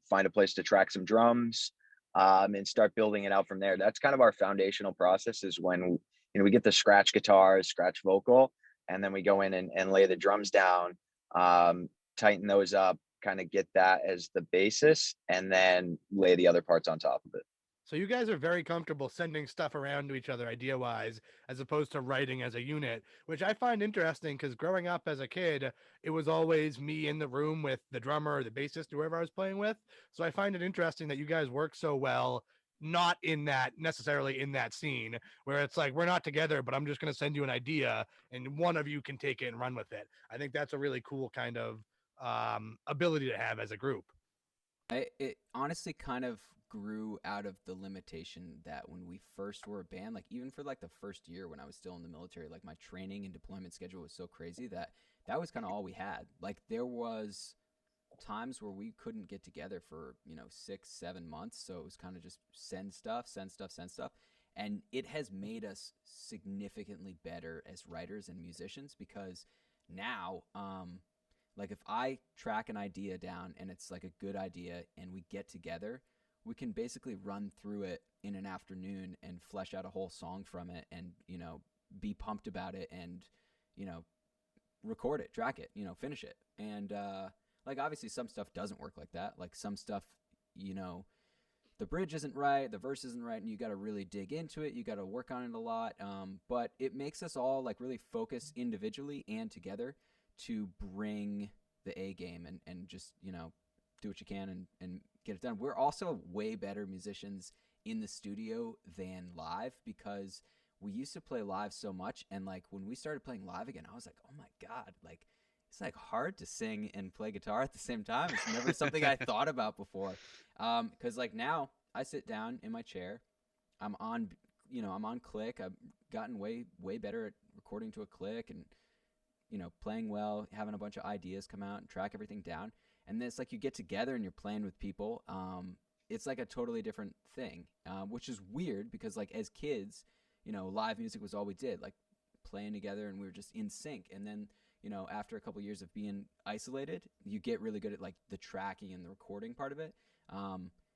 find a place to track some drums, and start building it out from there. That's kind of our foundational process, is when we get the scratch guitars, scratch vocal, and then we go in and lay the drums down, tighten those up, kind of get that as the basis, and then lay the other parts on top of it. So you guys are very comfortable sending stuff around to each other idea-wise, as opposed to writing as a unit, which I find interesting because growing up as a kid, it was always me in the room with the drummer or the bassist, whoever I was playing with. So I find it interesting that you guys work so well, not necessarily in that scene where it's like, we're not together, but I'm just going to send you an idea and one of you can take it and run with it. I think that's a really cool kind of ability to have as a group. It honestly kind of grew out of the limitation that when we first were a band, like even for like the first year when I was still in the military, like my training and deployment schedule was so crazy that was kind of all we had. Like there was times where we couldn't get together for 6-7 months, so it was kind of just send stuff, and it has made us significantly better as writers and musicians, because now like if I track an idea down and it's like a good idea and we get together, we can basically run through it in an afternoon and flesh out a whole song from it, and be pumped about it, and record it, track it, finish it. And like obviously some stuff doesn't work like that. Like some stuff, the bridge isn't right, the verse isn't right, and you got to really dig into it. You got to work on it a lot. But it makes us all like really focus individually and together to bring the A game, and just, do what you can and get it done. We're also way better musicians in the studio than live, because we used to play live so much. And like when we started playing live again, I was like, oh my God, like it's like hard to sing and play guitar at the same time. It's never something I thought about before. Cause like now I sit down in my chair, I'm on click. I've gotten way better at recording to a click, and, playing well, having a bunch of ideas come out and track everything down. And then it's like you get together and you're playing with people. It's like a totally different thing, which is weird because like as kids, live music was all we did, like playing together, and we were just in sync. And then, after a couple of years of being isolated, you get really good at like the tracking and the recording part of it.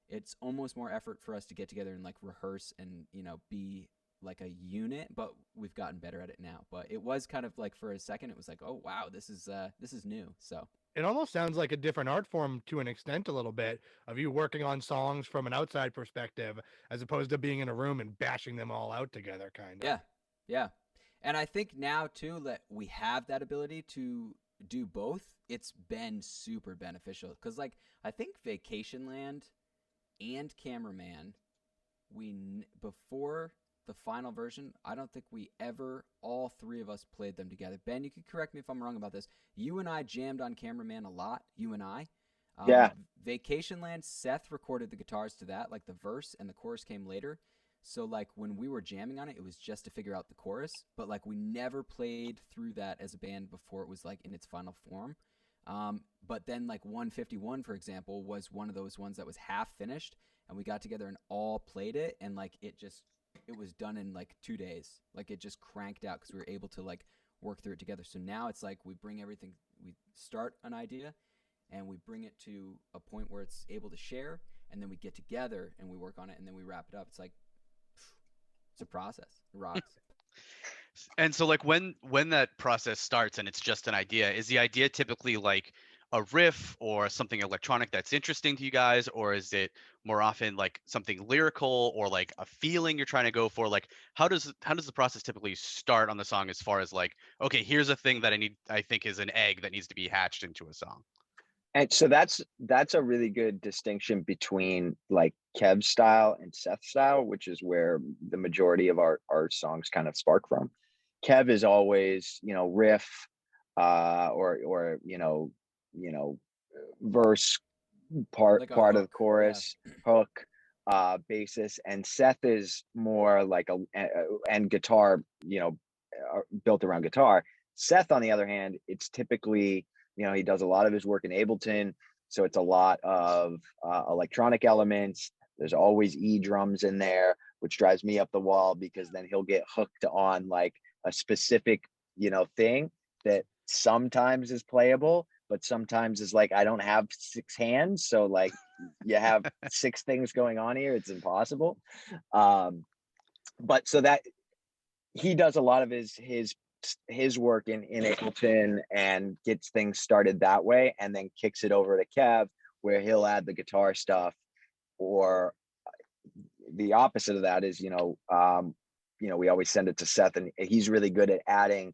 It's almost more effort for us to get together and like rehearse and, be like a unit, but we've gotten better at it now. But it was kind of like for a second, it was like, oh wow, this is new. So It almost sounds like a different art form to an extent, a little bit, of you working on songs from an outside perspective, as opposed to being in a room and bashing them all out together, kind of. Yeah. And I think now too that we have that ability to do both, it's been super beneficial. Because like I think Vacationland and Cameraman, before the final version, I don't think we ever, all three of us, played them together. Ben, you could correct me if I'm wrong about this. You and I jammed on Cameraman a lot. You and I. Yeah. Vacationland, Seth recorded the guitars to that. Like the verse and the chorus came later. So like when we were jamming on it, it was just to figure out the chorus. But like we never played through that as a band before it was like in its final form. But then like 151, for example, was one of those ones that was half finished, and we got together and all played it, and like it was done in like 2 days. Like it just cranked out because we were able to like work through it together. So now it's like we bring everything, we start an idea and we bring it to a point where it's able to share, and then we get together and we work on it, and then we wrap it up. It's like, it's a process. It rocks. And so like when that process starts and it's just an idea, is the idea typically like a riff or something electronic that's interesting to you guys, or is it more often like something lyrical or like a feeling you're trying to go for? Like how does the process typically start on the song, as far as like, okay, here's a thing that I think is an egg that needs to be hatched into a song? And so that's a really good distinction between like Kev's style and Seth's style, which is where the majority of our songs kind of spark from. Kev is always, riff, or verse, part Like a of the hook, chorus, hook, basis, and Seth is more like and guitar, built around guitar. Seth, on the other hand, it's typically, he does a lot of his work in Ableton, so it's a lot of electronic elements. There's always drums in there, which drives me up the wall, because then he'll get hooked on like a specific, thing that sometimes is playable, but sometimes is like, I don't have 6 hands, so like you have 6 things going on here, it's impossible. But so that he does a lot of his work in Ableton and gets things started that way, and then kicks it over to Kev, where he'll add the guitar stuff. Or the opposite of that is, we always send it to Seth, and he's really good at adding,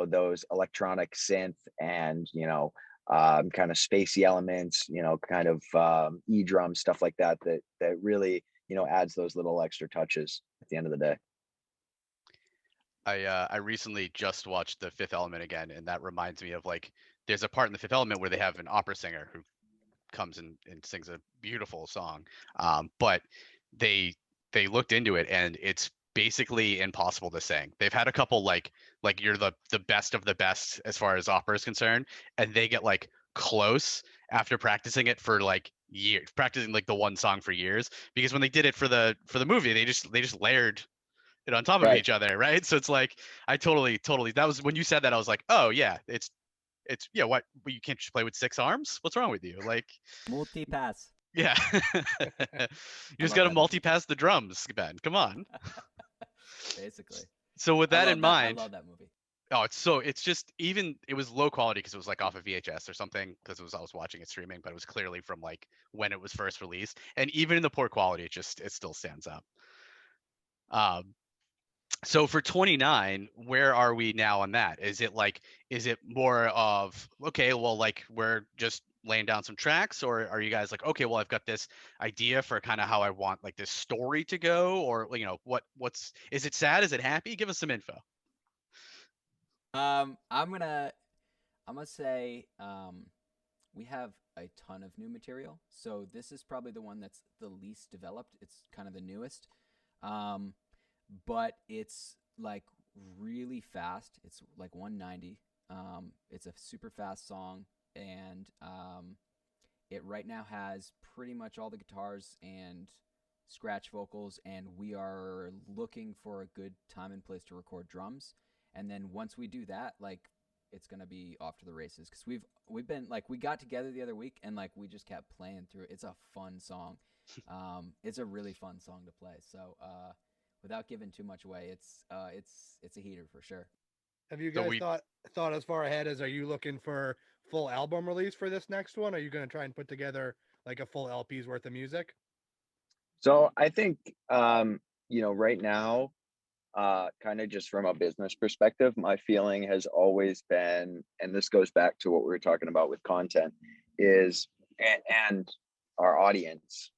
those electronic synth and, kind of spacey elements, kind of drum stuff like that really, adds those little extra touches at the end of the day. I recently just watched The Fifth Element again, and that reminds me of like there's a part in The Fifth Element where they have an opera singer who comes and sings a beautiful song. But they looked into it, and it's basically impossible to sing. They've had a couple like you're the best of the best as far as opera is concerned, and they get like close after practicing it for like years, practicing like the one song for years, because when they did it for the movie, they just layered it on top of Right. each other, right? So it's like I totally that was when you said that, I was like, oh yeah, it's yeah, what, you can't just play with 6 arms? What's wrong with you? Like, Multi-pass. yeah. You I just love got to that movie. multi-pass the drums, Ben. Come on. Basically. So with that in mind, I love that movie. oh, it's just, even it was low quality because it was like off of VHS or something, because I was watching it streaming, but it was clearly from like when it was first released, and even in the poor quality, it still stands up. So for 29, where are we now on that? Is it more of, okay, well, like we're just laying down some tracks, or are you guys like, okay, well, I've got this idea for kind of how I want like this story to go, or what's, is it sad? Is it happy? Give us some info. I'm gonna say we have a ton of new material, so this is probably the one that's the least developed. It's kind of the newest, but it's like really fast. It's like 190. It's a super fast song, and it right now has pretty much all the guitars and scratch vocals, and we are looking for a good time and place to record drums. And then once we do that, like it's gonna be off to the races, because we've been like, we got together the other week and like we just kept playing through it. It's a fun song. It's a really fun song to play. So without giving too much away, it's a heater for sure. Have you So guys thought as far ahead as, are you looking for full album release for this next one? Are you going to try and put together like a full LP's worth of music? So I think, right now, kind of just from a business perspective, my feeling has always been, and this goes back to what we were talking about with content, is, and our audience,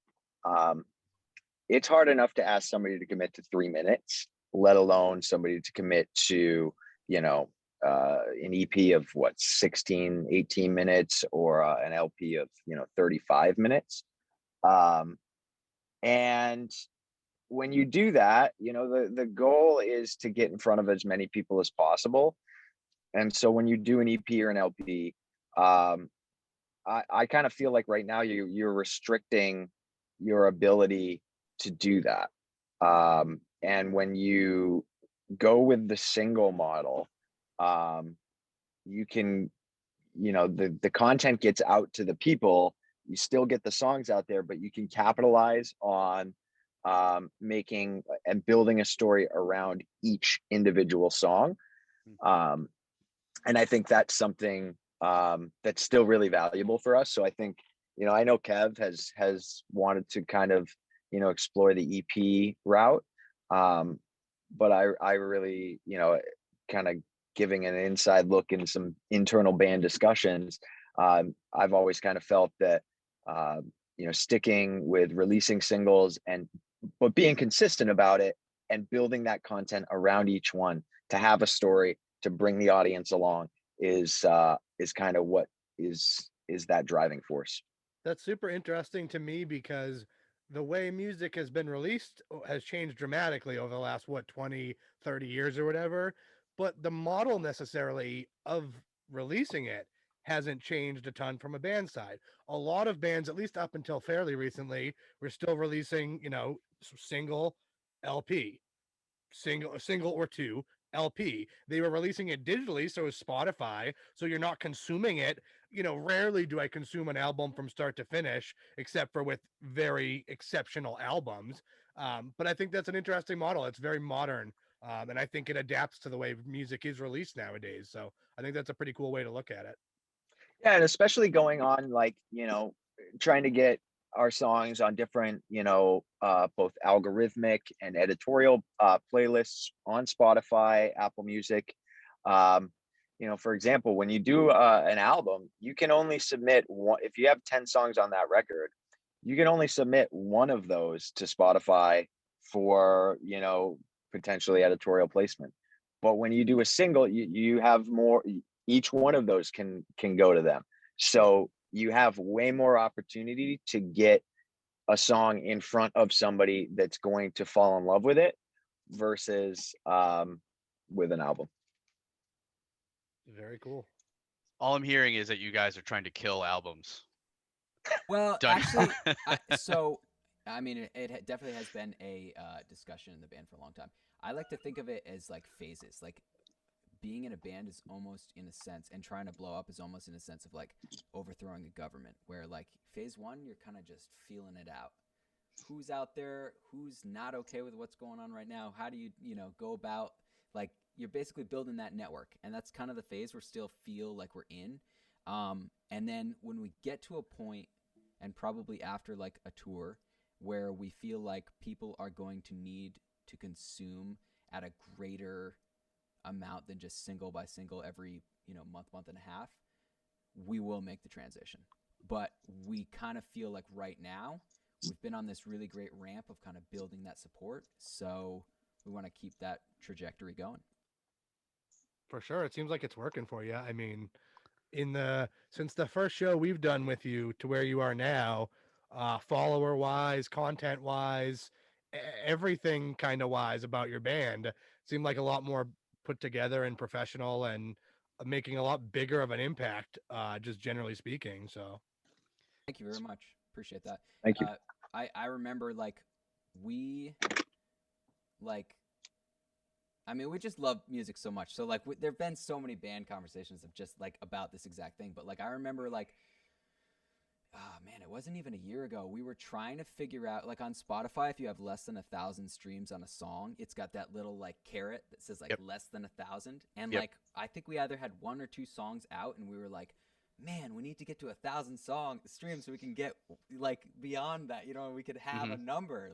it's hard enough to ask somebody to commit to 3 minutes, let alone somebody to commit to, an EP of 16, 18 minutes, or an LP of, 35 minutes. And when you do that, the goal is to get in front of as many people as possible. And so when you do an EP or an LP, I kind of feel like right now you're restricting your ability to do that. And when you go with the single model, you can, the content gets out to the people. You still get the songs out there, but you can capitalize on making and building a story around each individual song. And I think that's something that's still really valuable for us. So I think, I know Kev has wanted to kind of, explore the EP route. But I really, kind of giving an inside look in some internal band discussions, I've always kind of felt that, sticking with releasing singles but being consistent about it and building that content around each one to have a story to bring the audience along is kind of what is that driving force. That's super interesting to me, because the way music has been released has changed dramatically over the last 20, 30 years or whatever, but the model necessarily of releasing it hasn't changed a ton from a band side. A lot of bands, at least up until fairly recently, were still releasing, single LP, single or two LP. They were releasing it digitally, so is Spotify, so you're not consuming it. Rarely do I consume an album from start to finish, except for with very exceptional albums. But I think that's an interesting model. It's very modern, and I think it adapts to the way music is released nowadays. So I think that's a pretty cool way to look at it. Yeah, and especially going on, like, trying to get our songs on different, both algorithmic and editorial playlists on Spotify, Apple Music. For example, when you do an album, you can only submit one. If you have 10 songs on that record, you can only submit one of those to Spotify for, potentially editorial placement. But when you do a single, you have more. Each one of those can go to them. So, you have way more opportunity to get a song in front of somebody that's going to fall in love with it versus with an album. Very cool. All I'm hearing is that you guys are trying to kill albums. Well, Done. actually, I mean, it definitely has been a discussion in the band for a long time. I like to think of it as like phases. Like being in a band is almost in a sense, and trying to blow up is almost in a sense of like overthrowing a government, where like phase one, you're kind of just feeling it out. Who's out there? Who's not okay with what's going on right now? How do you, go about, like, you're basically building that network. And that's kind of the phase we still feel like we're in. And then when we get to a point, and probably after like a tour, where we feel like people are going to need to consume at a greater amount than just single by single every, month and a half, we will make the transition. But we kind of feel like right now we've been on this really great ramp of kind of building that support. So we want to keep that trajectory going. For sure. It seems like it's working for you. I mean, since the first show we've done with you to where you are now, follower wise, content wise, everything kind of wise about your band seemed like a lot more put together and professional, and making a lot bigger of an impact, just generally speaking. So thank you very much. Appreciate that. Thank you. I remember we just love music so much. So there have been so many band conversations of just about this exact thing. But I remember oh man, it wasn't even a year ago. We were trying to figure out, on Spotify, if you have less than 1,000 streams on a song, it's got that little caret that says Yep. less than 1,000. And Yep. I think we either had 1 or 2 songs out, and we were like, man, we need to get to 1,000 streams so we can get beyond that. We could have a number,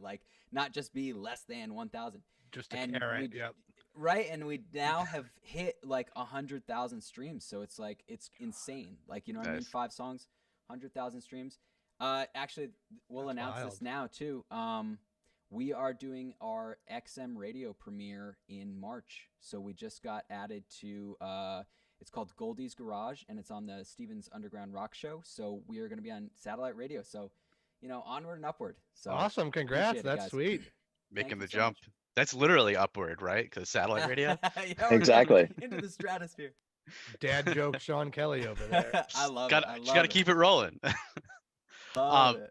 not just be less than 1,000. just a carrot. Yep. Right, and we now have hit 100,000 streams, so it's it's insane. You know what I mean? Nice. 5 songs, 100,000 streams. Actually, we'll That's announce wild. this now too. We are doing our XM radio premiere in March, so we just got added to. It's called Goldie's Garage, and it's on the Stevens Underground Rock Show. So we are going to be on satellite radio. So, onward and upward. So Awesome. Congrats. appreciate it, That's guys. sweet. Making Thank the you so jump. much. That's literally upward, right? Because satellite radio. Yeah, we're Exactly. into the stratosphere. Dad joke Sean Kelly over there. I love Got it. I just love got to it. keep it rolling. Love it.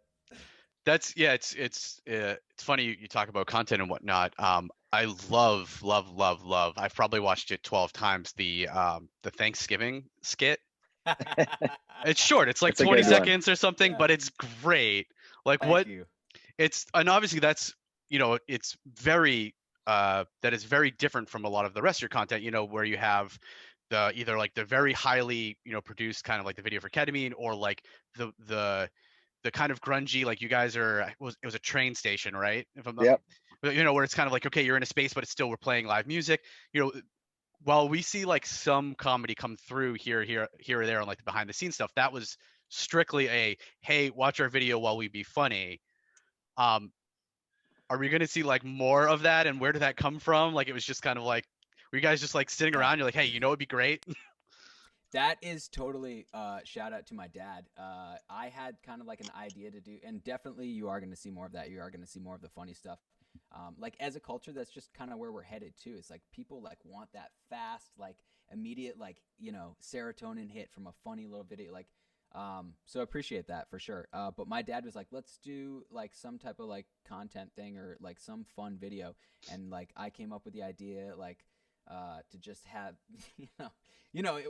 That's it's funny you talk about content and whatnot. I love. I've probably watched it 12 times. The Thanksgiving skit. It's short. It's It's a 20 good one. seconds or something, Yeah. but it's great. Thank you. And obviously that's it's very that is very different from a lot of the rest of your content. Where you have either the very highly produced kind of the video for ketamine, or the kind of grungy, you guys it was a train station, right? If I'm not, Yep. where it's kind of okay, you're in a space, but it's still, we're playing live music. While we see some comedy come through here or there on the behind the scenes stuff, that was strictly a, hey, watch our video while we be funny. Are we going to see more of that, and where did that come from? It was just kind of were you guys just sitting around, you're hey, it'd be great? That is totally shout out to my dad. I had kind of an idea to do, and definitely you are going to see more of that. You are going to see more of the funny stuff. As a culture, that's just kind of where we're headed too. It's people want that fast, immediate, serotonin hit from a funny little video. So appreciate that for sure. But my dad was let's do some type of content thing, or some fun video. And I came up with the idea to just have,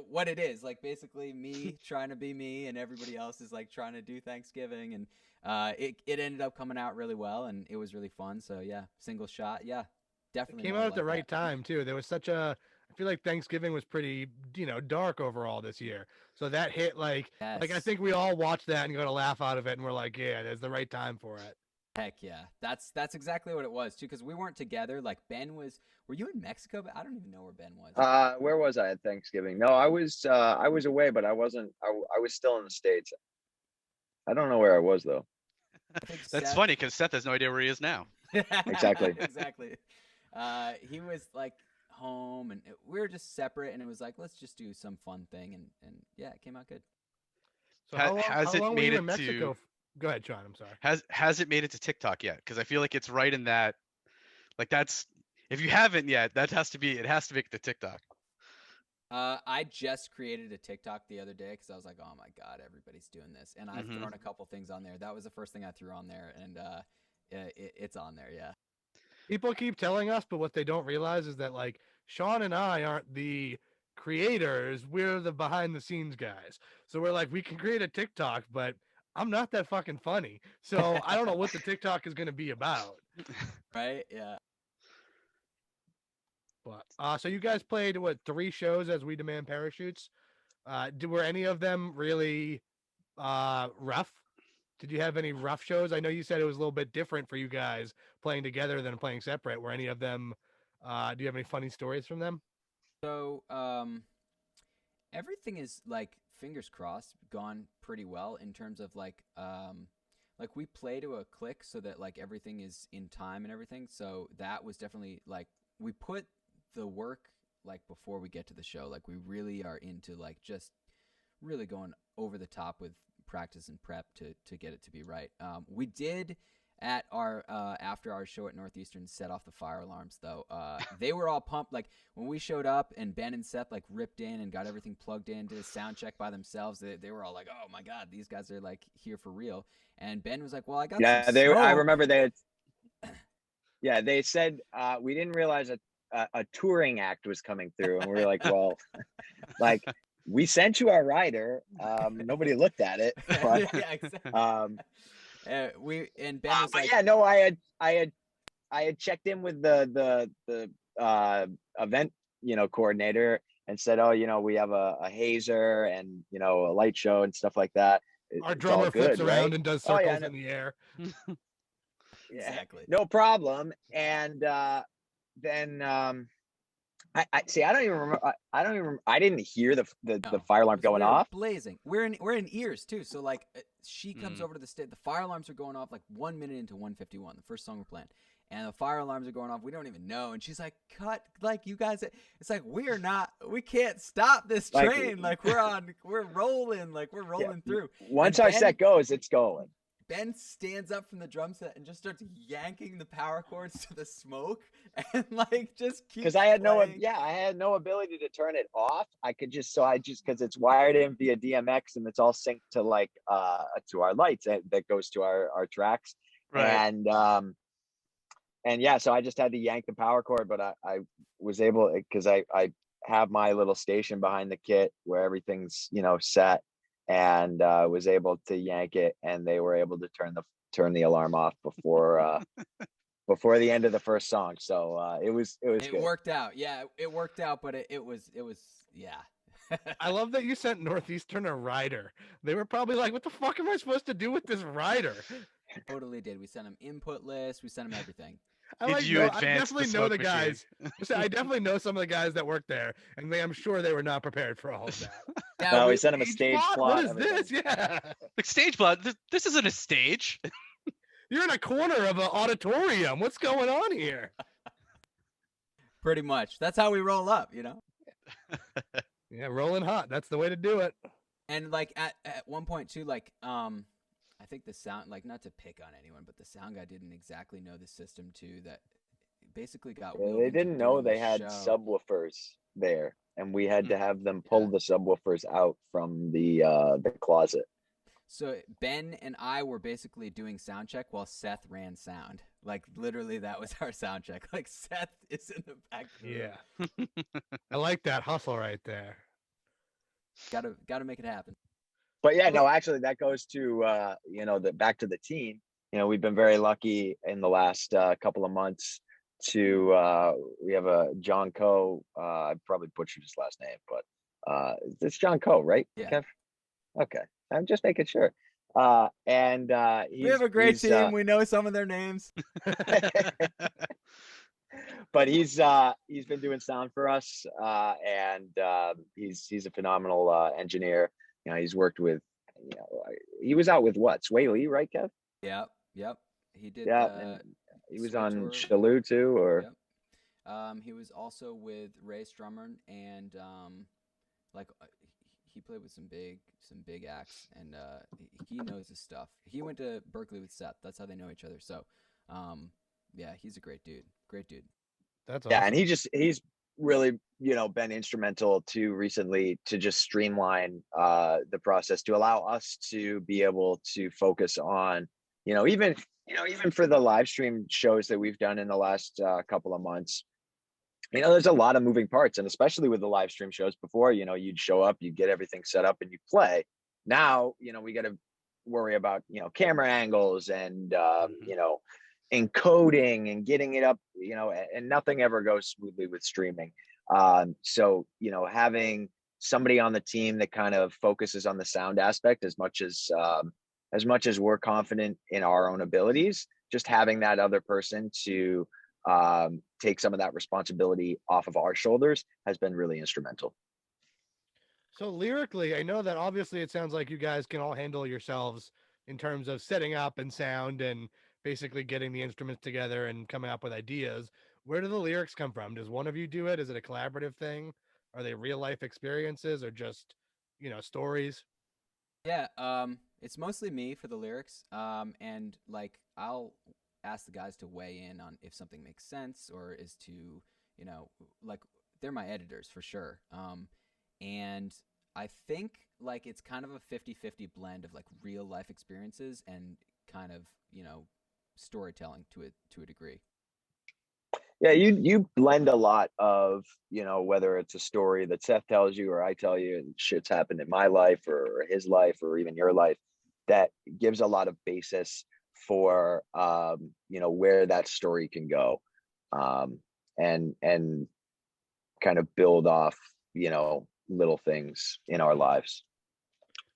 what it is, basically me trying to be me, and everybody else is trying to do Thanksgiving. And it ended up coming out really well, and it was really fun. So yeah, single shot. Yeah, definitely. It came out at the right time too. There was I feel like Thanksgiving was pretty, dark overall this year. So that hit Yes. I think we all watched that and got a laugh out of it, and we're yeah, there's the right time for it. Heck yeah, that's exactly what it was too. Because we weren't together. Ben was. Were you in Mexico? I don't even know where Ben was. Where was I at Thanksgiving? No, I was away, but I wasn't. I was still in the States. I don't know where I was though. That's Seth... funny, because Seth has no idea where he is now. Exactly. Exactly. He was home, and we were just separate, and it was let's just do some fun thing, and yeah, it came out good. So Has how it long were made you it in Mexico? to Go ahead, Sean. I'm sorry. has it made it to TikTok yet? Because I feel like it's right in that, like that's if you haven't yet, that has to be it has to make the TikTok. I just created a TikTok the other day because I was like, oh my god, everybody's doing this, and I've thrown a couple things on there. That was the first thing I threw on there, and it's on there. Yeah. People keep telling us, but what they don't realize is that like Sean and I aren't the creators, we're the behind the scenes guys. So we're like, we can create a TikTok, but I'm not that fucking funny. So I don't know what the TikTok is going to be about. Right? Yeah. But so you guys played what 3 shows as We Demand Parachutes? Were any of them really rough? Did you have any rough shows? I know you said it was a little bit different for you guys playing together than playing separate. Were any of them do you have any funny stories from them? So everything is like fingers crossed gone pretty well in terms of like we play to a click so that like everything is in time and everything. So that was definitely like we put the work like before we get to the show. Like we really are into like just really going over the top with practice and prep to get it to be right. We did at our after our show at Northeastern set off the fire alarms though. They were all pumped. Like when we showed up and Ben and Seth like ripped in and got everything plugged in, did a sound check by themselves. They were all like, "Oh my god, these guys are like here for real." And Ben was like, "Well, I got some they. I smoke." remember they had. Yeah, they said we didn't realize a touring act was coming through, and we were like, well, like we sent you our rider. Nobody looked at it, but Yeah, exactly. We and Ben was but like, yeah, no, I had checked in with the event coordinator and said, oh, we have a hazer and a light show and stuff like that. Our It's all drummer flips good, around right? and does Oh yeah, circles no, in the air. exactly. no problem. And then I see. I don't even remember. I don't even. I didn't hear the fire alarm going we were off. blazing. We're in ears too. So like she comes over to the stage. The fire alarms are going off like 1 minute into 1:51, the first song we're playing, and the fire alarms are going off. We don't even know. And she's like, "Cut! Like you guys." It's like we're not. We can't stop this train. Like we're on. We're rolling. Like we're rolling through. Once And our set goes, it's going. Ben stands up from the drum set and just starts yanking the power cords to the smoke and like just keeps because I had playing. I had no ability to turn it off. I just because it's wired in via DMX and it's all synced to like to our lights that goes to our tracks. Right. And yeah, so I just had to yank the power cord, but I was able because I have my little station behind the kit where everything's set, and was able to yank it, and they were able to turn the alarm off before before the end of the first song. So it was It good. worked out. Yeah, it worked out, but it was yeah. I love that you sent Northeastern a rider. They were probably like, what the fuck am I supposed to do with this rider? Totally did. We sent them input lists. We sent them everything. I advance definitely the know smoke the machine? guys. I definitely know some of the guys that work there, and I'm sure they were not prepared for all of that. Yeah, No, we sent them a stage plot. What is everything. this? Yeah, Like stage plot. This isn't a stage. you're in a corner of an auditorium. What's going on here? pretty much. That's how we roll up, Yeah, rolling hot. That's the way to do it. And like at one point too, like I think the sound, like not to pick on anyone, but the sound guy didn't exactly know the system too. That basically got. Yeah, they didn't know they had subwoofers there, and we had to have them pull the subwoofers out from the closet. So Ben and I were basically doing sound check while Seth ran sound. Like literally, that was our sound check. Like Seth is in the back. Yeah, I like that hustle right there. Gotta make it happen. But yeah, no, actually, that goes to back to the team. We've been very lucky in the last couple of months to we have a John Coe. I probably butchered his last name, but it's John Coe, right? Yeah. Kev? Okay, I'm just making sure. And we have a great team. We know some of their names. But he's been doing sound for us, and he's a phenomenal engineer. He's worked with, he was out with what, Sway Lee, right, Kev? Yep. He did. Yeah, and he was on tour. Shalou too, or. Yep. He was also with Ray Strummer, and he played with some big acts, and he knows his stuff. He went to Berkeley with Seth. That's how they know each other. So, yeah, he's a great dude. Great dude. That's Yeah, awesome. and he's really, you know, been instrumental to recently to just streamline the process to allow us to be able to focus on, even for the live stream shows that we've done in the last couple of months. There's a lot of moving parts, and especially with the live stream shows before, you'd show up, you'd get everything set up, and you play. Now, we got to worry about, camera angles and, encoding and getting it up, and nothing ever goes smoothly with streaming. So, having somebody on the team that kind of focuses on the sound aspect as much as we're confident in our own abilities, just having that other person to take some of that responsibility off of our shoulders has been really instrumental. So lyrically, I know that obviously it sounds like you guys can all handle yourselves in terms of setting up and sound and basically getting the instruments together and coming up with ideas. Where do the lyrics come from? Does one of you do it? Is it a collaborative thing? Are they real life experiences or just, stories? Yeah, it's mostly me for the lyrics. And like I'll ask the guys to weigh in on if something makes sense or is to, like they're my editors for sure. And I think like it's kind of a 50-50 blend of like real life experiences and kind of, storytelling to a degree. Yeah, you blend a lot of, whether it's a story that Seth tells you or I tell you, and shit's happened in my life or his life or even your life, that gives a lot of basis for, where that story can go, and kind of build off, little things in our lives.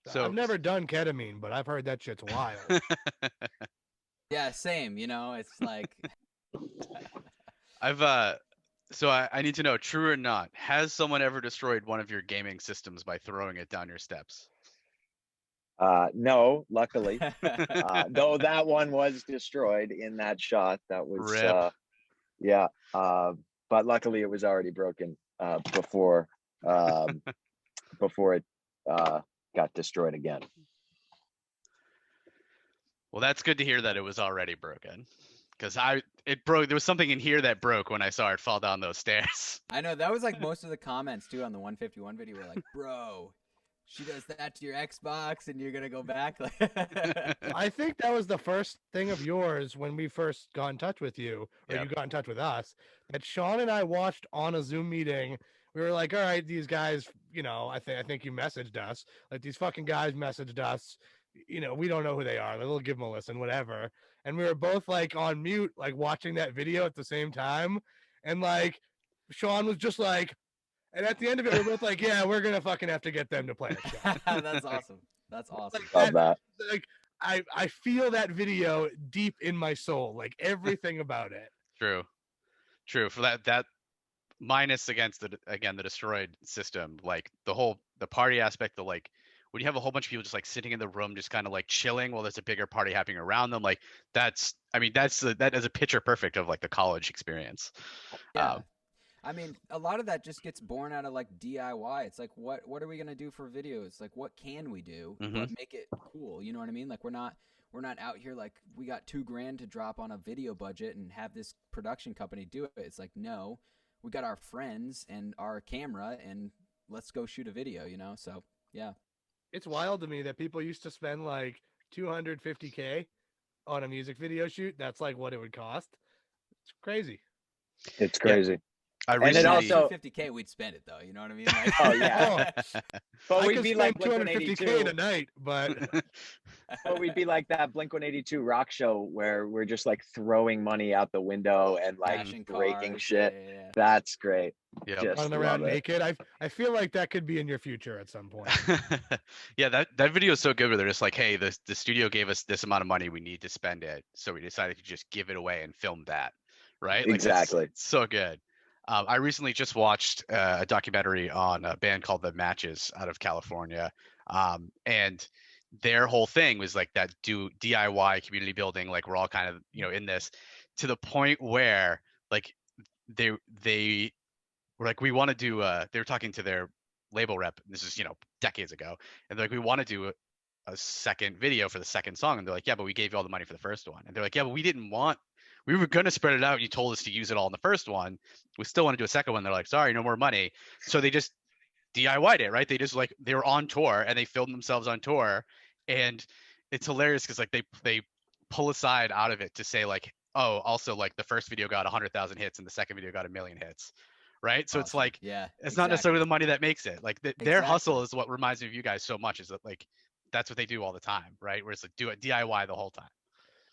So I've never done ketamine, but I've heard that shit's wild. Yeah, same, it's like I need to know, true or not, has someone ever destroyed one of your gaming systems by throwing it down your steps? No, luckily, though that one was destroyed in that shot. That was Rip. yeah. But luckily it was already broken before it got destroyed again. Well, that's good to hear that it was already broken, because it broke. There was something in here that broke when I saw it fall down those stairs. I know that was like most of the comments too on the 151 video were like, bro, she does that to your Xbox and you're gonna go back. I think that was the first thing of yours when we first got in touch with you, or Yep. you got in touch with us, that Sean and I watched on a Zoom meeting. We were like, all right, these guys, I think you messaged us. Like, these fucking guys messaged us. We don't know who they are. We'll give them a listen, whatever. And we were both like on mute, like watching that video at the same time. And like, Sean was just like, and at the end of it, we're both like, yeah, we're going to fucking have to get them to play a show. That's awesome. That's awesome. Love that. Like, I feel that video deep in my soul, like everything about it. True. For that minus against the destroyed system, like the party aspect, the like when you have a whole bunch of people just like sitting in the room, just kind of like chilling while there's a bigger party happening around them, like that is a picture perfect of like the college experience. Yeah. I mean, a lot of that just gets born out of like DIY. It's like, what are we gonna do for videos? Like, what can we do, but make it cool? You know what I mean? Like, we're not out here like we got $2,000 to drop on a video budget and have this production company do it. It's like, no, we got our friends and our camera and let's go shoot a video. So yeah. It's wild to me that people used to spend like $250K on a music video shoot. That's like what it would cost. It's crazy. It's crazy. Yeah. I And recently, it also, $250K, we'd spend it though. You know what I mean? Like, oh yeah. But I we'd could be spend like $250K Blink-182. tonight, but But we'd be like that Blink-182 rock show where we're just like throwing money out the window and like crashing breaking cars, shit. yeah. That's great. Yep. Just running love around it. naked. I feel like that could be in your future at some point. Yeah, that video is so good where they're just like, hey, the studio gave us this amount of money, we need to spend it, so we decided to just give it away and film that, right? Like, Exactly. it's so good. I recently just watched a documentary on a band called The Matches out of California, and their whole thing was like that DIY community building, like we're all kind of in this, to the point where like they were like, we want to do they were talking to their label rep. This is, decades ago. And they're like, we want to do a second video for the second song. And they're like, yeah, but we gave you all the money for the first one. And they're like, yeah, but we were going to spread it out. And you told us to use it all in the first one. We still want to do a second one. They're like, sorry, no more money. So they just DIY'd it, right? They just they were on tour and they filmed themselves on tour. And it's hilarious because like they pull aside out of it to say like, oh, also like the first video got 100,000 hits and the second video got 1,000,000 hits. Right. So it's Awesome. like, Yeah, it's not necessarily the money that makes it. Like their Exactly. hustle is what reminds me of you guys so much, is that like, that's what they do all the time. Right. Where it's like, do it DIY the whole time.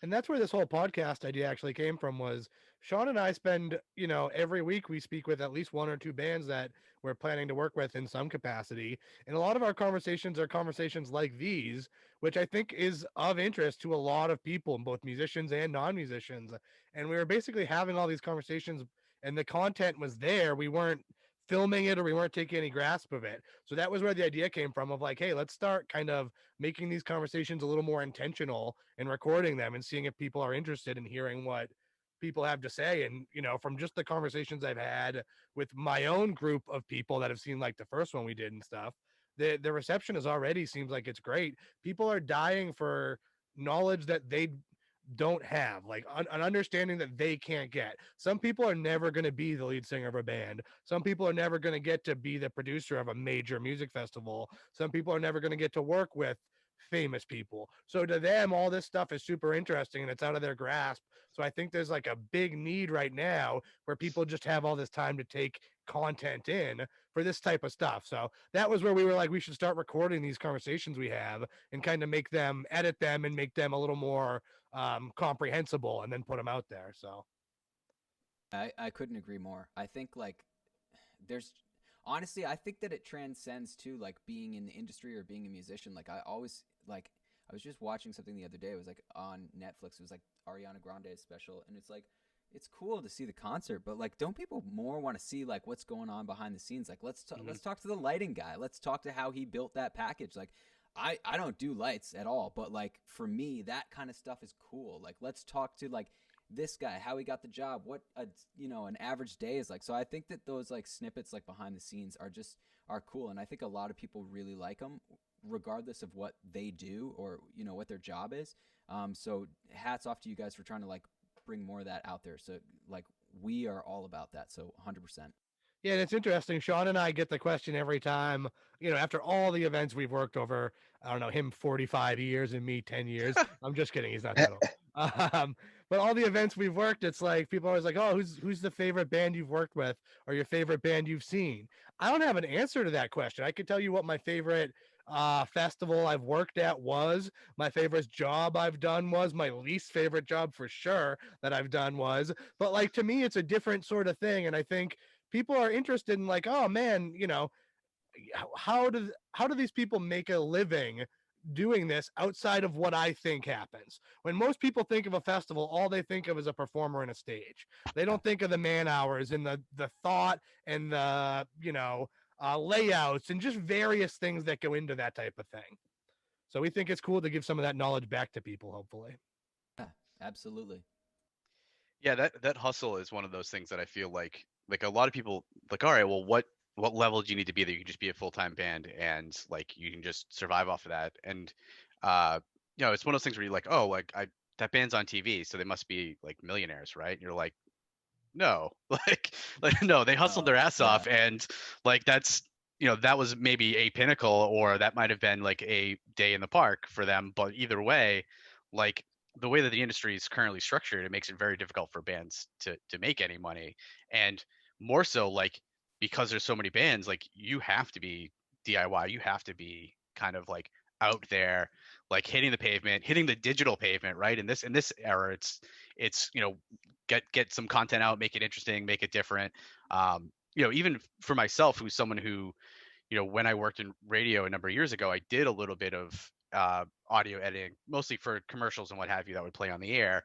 And that's where this whole podcast idea actually came from. Was Sean and I spend, every week we speak with at least one or two bands that we're planning to work with in some capacity. And a lot of our conversations are conversations like these, which I think is of interest to a lot of people, both musicians and non-musicians. And we were basically having all these conversations and the content was there. We weren't filming it or we weren't taking any grasp of it. So that was where the idea came from, of like, hey, let's start kind of making these conversations a little more intentional and recording them and seeing if people are interested in hearing what people have to say. And from just the conversations I've had with my own group of people that have seen like the first one we did and stuff, the reception is already seems like it's great. People are dying for knowledge that they don't have, like an understanding that they can't get. Some people are never going to be the lead singer of a band. Some people are never going to get to be the producer of a major music festival. Some people are never going to get to work with famous people. So to them, all this stuff is super interesting and it's out of their grasp. So I think there's like a big need right now where people just have all this time to take content in for this type of stuff. So that was where we were like, we should start recording these conversations we have and kind of make them, edit them and make them a little more comprehensible and then put them out there. So I couldn't agree more. I think like there's honestly, I think that it transcends to like being in the industry or being a musician. Like I always like, I was just watching something the other day. It was like on Netflix. It was like Ariana Grande's special. And it's like, it's cool to see the concert, but like, don't people more want to see like what's going on behind the scenes? Like, let's talk to the lighting guy. Let's talk to how he built that package. Like, I don't do lights at all, but like for me, that kind of stuff is cool. Like, let's talk to like this guy, how he got the job, what an average day is like. So I think that those like snippets like behind the scenes are cool, and I think a lot of people really like them, regardless of what they do or what their job is. So hats off to you guys for trying to like bring more of that out there. So like we are all about that. So 100%. Yeah, and it's interesting. Sean and I get the question every time, after all the events we've worked over, I don't know, him 45 years and me 10 years. I'm just kidding. He's not that old. But all the events we've worked, it's like people are always like, oh, who's the favorite band you've worked with or your favorite band you've seen? I don't have an answer to that question. I could tell you what my favorite festival I've worked at was, my favorite job I've done was, my least favorite job for sure that I've done was. But like to me, it's a different sort of thing. And I think people are interested in like, oh man, how do these people make a living doing this outside of what I think happens? When most people think of a festival, all they think of is a performer and a stage. They don't think of the man hours and the thought and the layouts and just various things that go into that type of thing. So we think it's cool to give some of that knowledge back to people, hopefully. Yeah, absolutely. Yeah, that hustle is one of those things that I feel like a lot of people like, all right, well, what level do you need to be that you can just be a full-time band and like you can just survive off of that? And it's one of those things where you're like, oh, like that band's on TV, so they must be like millionaires, right? And you're like, no, like no, they hustled their ass off, and like that's that was maybe a pinnacle, or that might have been like a day in the park for them. But either way, like the way that the industry is currently structured, it makes it very difficult for bands to make any money, and more so like because there's so many bands, like you have to be DIY, you have to be kind of like out there, like hitting the pavement, hitting the digital pavement, right? In this era, it's get some content out, make it interesting, make it different. Even for myself, who's someone who, when I worked in radio a number of years ago, I did a little bit of audio editing, mostly for commercials and what have you that would play on the air.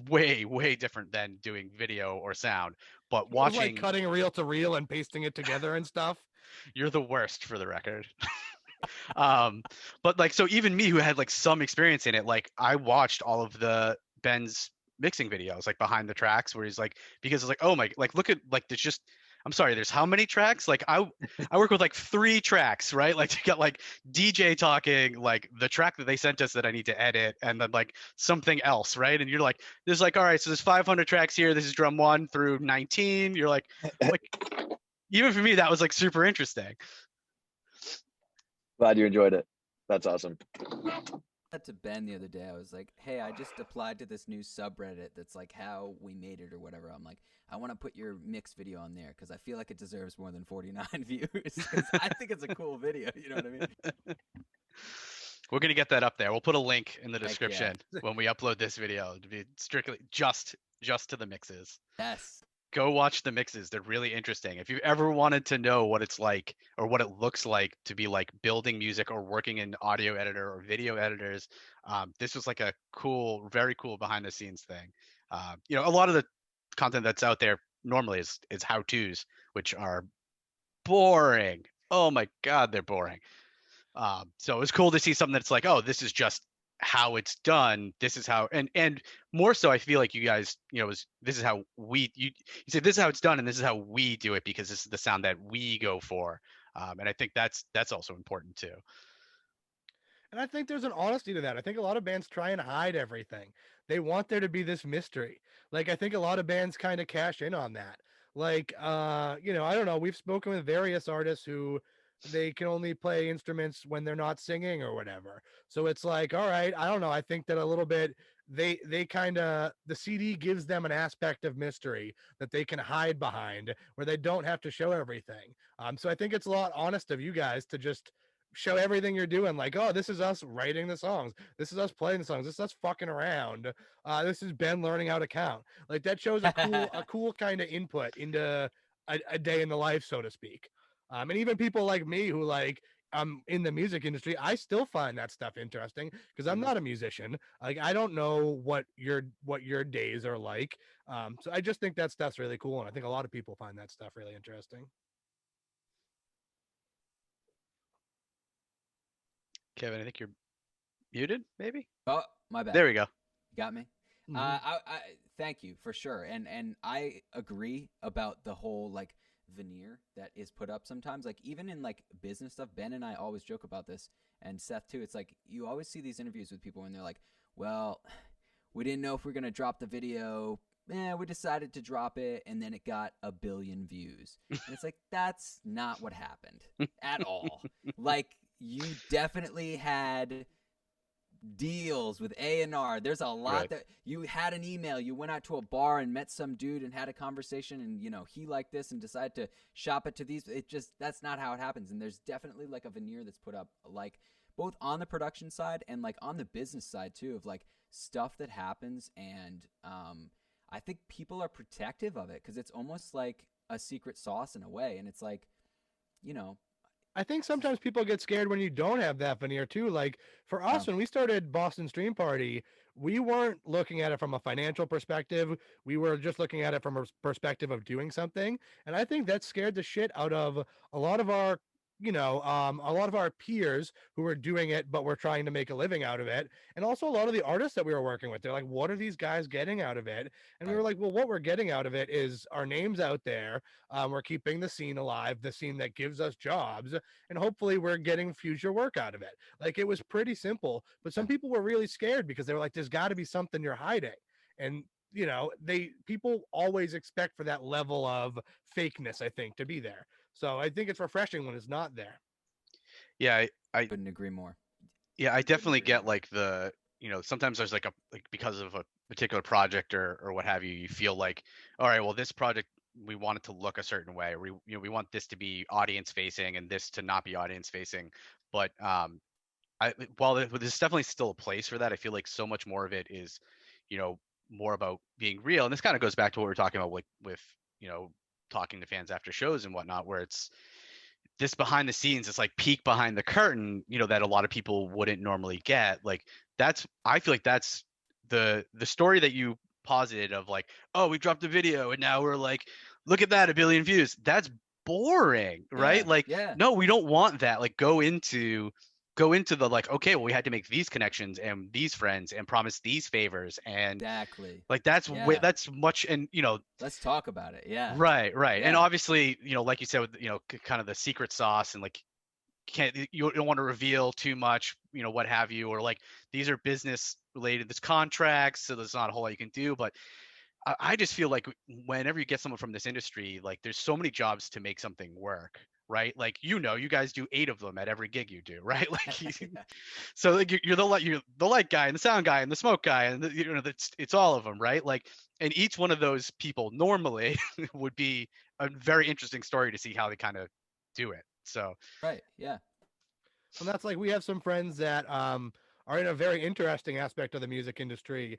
Way different than doing video or sound. But watching, like cutting reel to reel and pasting it together and stuff. You're the worst, for the record. But like, so even me, who had like some experience in it, like I watched all of the Ben's mixing videos, like behind the tracks, where he's like, because it's like, oh my, like look at like there's just I'm sorry, there's how many tracks? Like I work with like 3 tracks, right? Like you got like DJ talking, like the track that they sent us that I need to edit, and then like something else, right? And you're like, there's like, all right, so there's 500 tracks here. This is drum 1 through 19. You're like even for me, that was like super interesting. Glad you enjoyed it. That's awesome. That to Ben the other day. I was like, hey, I just applied to this new subreddit that's like how we made it or whatever. I'm like, I want to put your mix video on there because I feel like it deserves more than 49 views. 'Cause I think it's a cool video. You know what I mean? We're gonna get that up there. We'll put a link in the Heck yeah. description when we upload this video to be strictly just to the mixes. Yes. Go watch the mixes. They're really interesting. If you've ever wanted to know what it's like or what it looks like to be like building music or working in audio editor or video editors, this was like a cool, very cool behind the scenes thing. You know, a lot of the content that's out there normally is how-tos, which are boring. Oh my God, they're boring. So it was cool to see something that's like, oh, this is just how it's done. This is how, and more so, I feel like you guys, you know, this is how you say this is how it's done, and this is how we do it because this is the sound that we go for. And I think that's also important too. And I think there's an honesty to that. I think a lot of bands try and hide everything. They want there to be this mystery. Like, I think a lot of bands kind of cash in on that. Like, you know, I don't know. We've spoken with various artists who they can only play instruments when they're not singing or whatever. So it's like, all right, I don't know. I think that a little bit they kind of the CD gives them an aspect of mystery that they can hide behind where they don't have to show everything. So I think it's a lot honest of you guys to just show everything you're doing, like, oh, this is us writing the songs, this is us playing the songs, this is us fucking around, this is Ben learning how to count. Like, that shows a cool kind of input into a day in the life, so to speak. And even people like me who like I'm in the music industry, I still find that stuff interesting because I'm not a musician. Like, I don't know what your days are like. So I just think that stuff's really cool, and I think a lot of people find that stuff really interesting. Kevin, I think you're muted, maybe? Oh, my bad. There we go. Got me. Mhm. I thank you for sure, and I agree about the whole like veneer that is put up sometimes. Like, even in like business stuff, Ben and I always joke about this, and Seth too. It's like you always see these interviews with people and they're like, well, we didn't know if we are gonna drop the video. We decided to drop it, and then it got 1 billion views. And it's like, that's not what happened at all. Like, you definitely had deals with A&R. There's a lot Right. that you had an email. You went out to a bar and met some dude and had a conversation, and you know he liked this and decided to shop it to these. It just that's not how it happens. And there's definitely like a veneer that's put up, like both on the production side and like on the business side too, of like stuff that happens. And I think people are protective of it because it's almost like a secret sauce in a way. And it's like, you know. I think sometimes people get scared when you don't have that veneer too. Like, for us, when we started Boston Stream Party, we weren't looking at it from a financial perspective. We were just looking at it from a perspective of doing something. And I think that scared the shit out of a lot of our, a lot of our peers who were doing it, but were trying to make a living out of it. And also a lot of the artists that we were working with, they're like, what are these guys getting out of it? And we were like, well, what we're getting out of it is our names out there. We're keeping the scene alive, the scene that gives us jobs, and hopefully we're getting future work out of it. Like, it was pretty simple, but some people were really scared because they were like, there's got to be something you're hiding. And people always expect for that level of fakeness, I think, to be there. So I think it's refreshing when it's not there. Yeah, I couldn't agree more. Yeah, I definitely get like sometimes there's like because of a particular project or what have you, you feel like, all right, well, this project we want it to look a certain way, or we want this to be audience facing and this to not be audience facing. But while there's definitely still a place for that, I feel like so much more of it is, more about being real. And this kind of goes back to what we were talking about with talking to fans after shows and whatnot, where it's this behind the scenes, it's like peek behind the curtain, that a lot of people wouldn't normally get. Like, I feel like that's the story that you posited of like, oh, we dropped a video and now we're like, look at that, 1 billion views. That's boring, right? No, we don't want that. Like, go into go into the like, okay, well, we had to make these connections and these friends and promise these favors, and Exactly. like that's Yeah. that's much. And Let's talk about it. Yeah. right. And Yeah. obviously, like you said, with kind of the secret sauce, and like you don't want to reveal too much, what have you, or like these are business related, this contracts, so there's not a whole lot you can do. But I just feel like whenever you get someone from this industry, like there's so many jobs to make something work, right? Like, you guys do 8 of them at every gig you do, right? Like, so like you're the light guy and the sound guy and the smoke guy, and it's all of them, right? Like, and each one of those people normally would be a very interesting story to see how they kind of do it. So Right. Yeah. And that's like, we have some friends that are in a very interesting aspect of the music industry.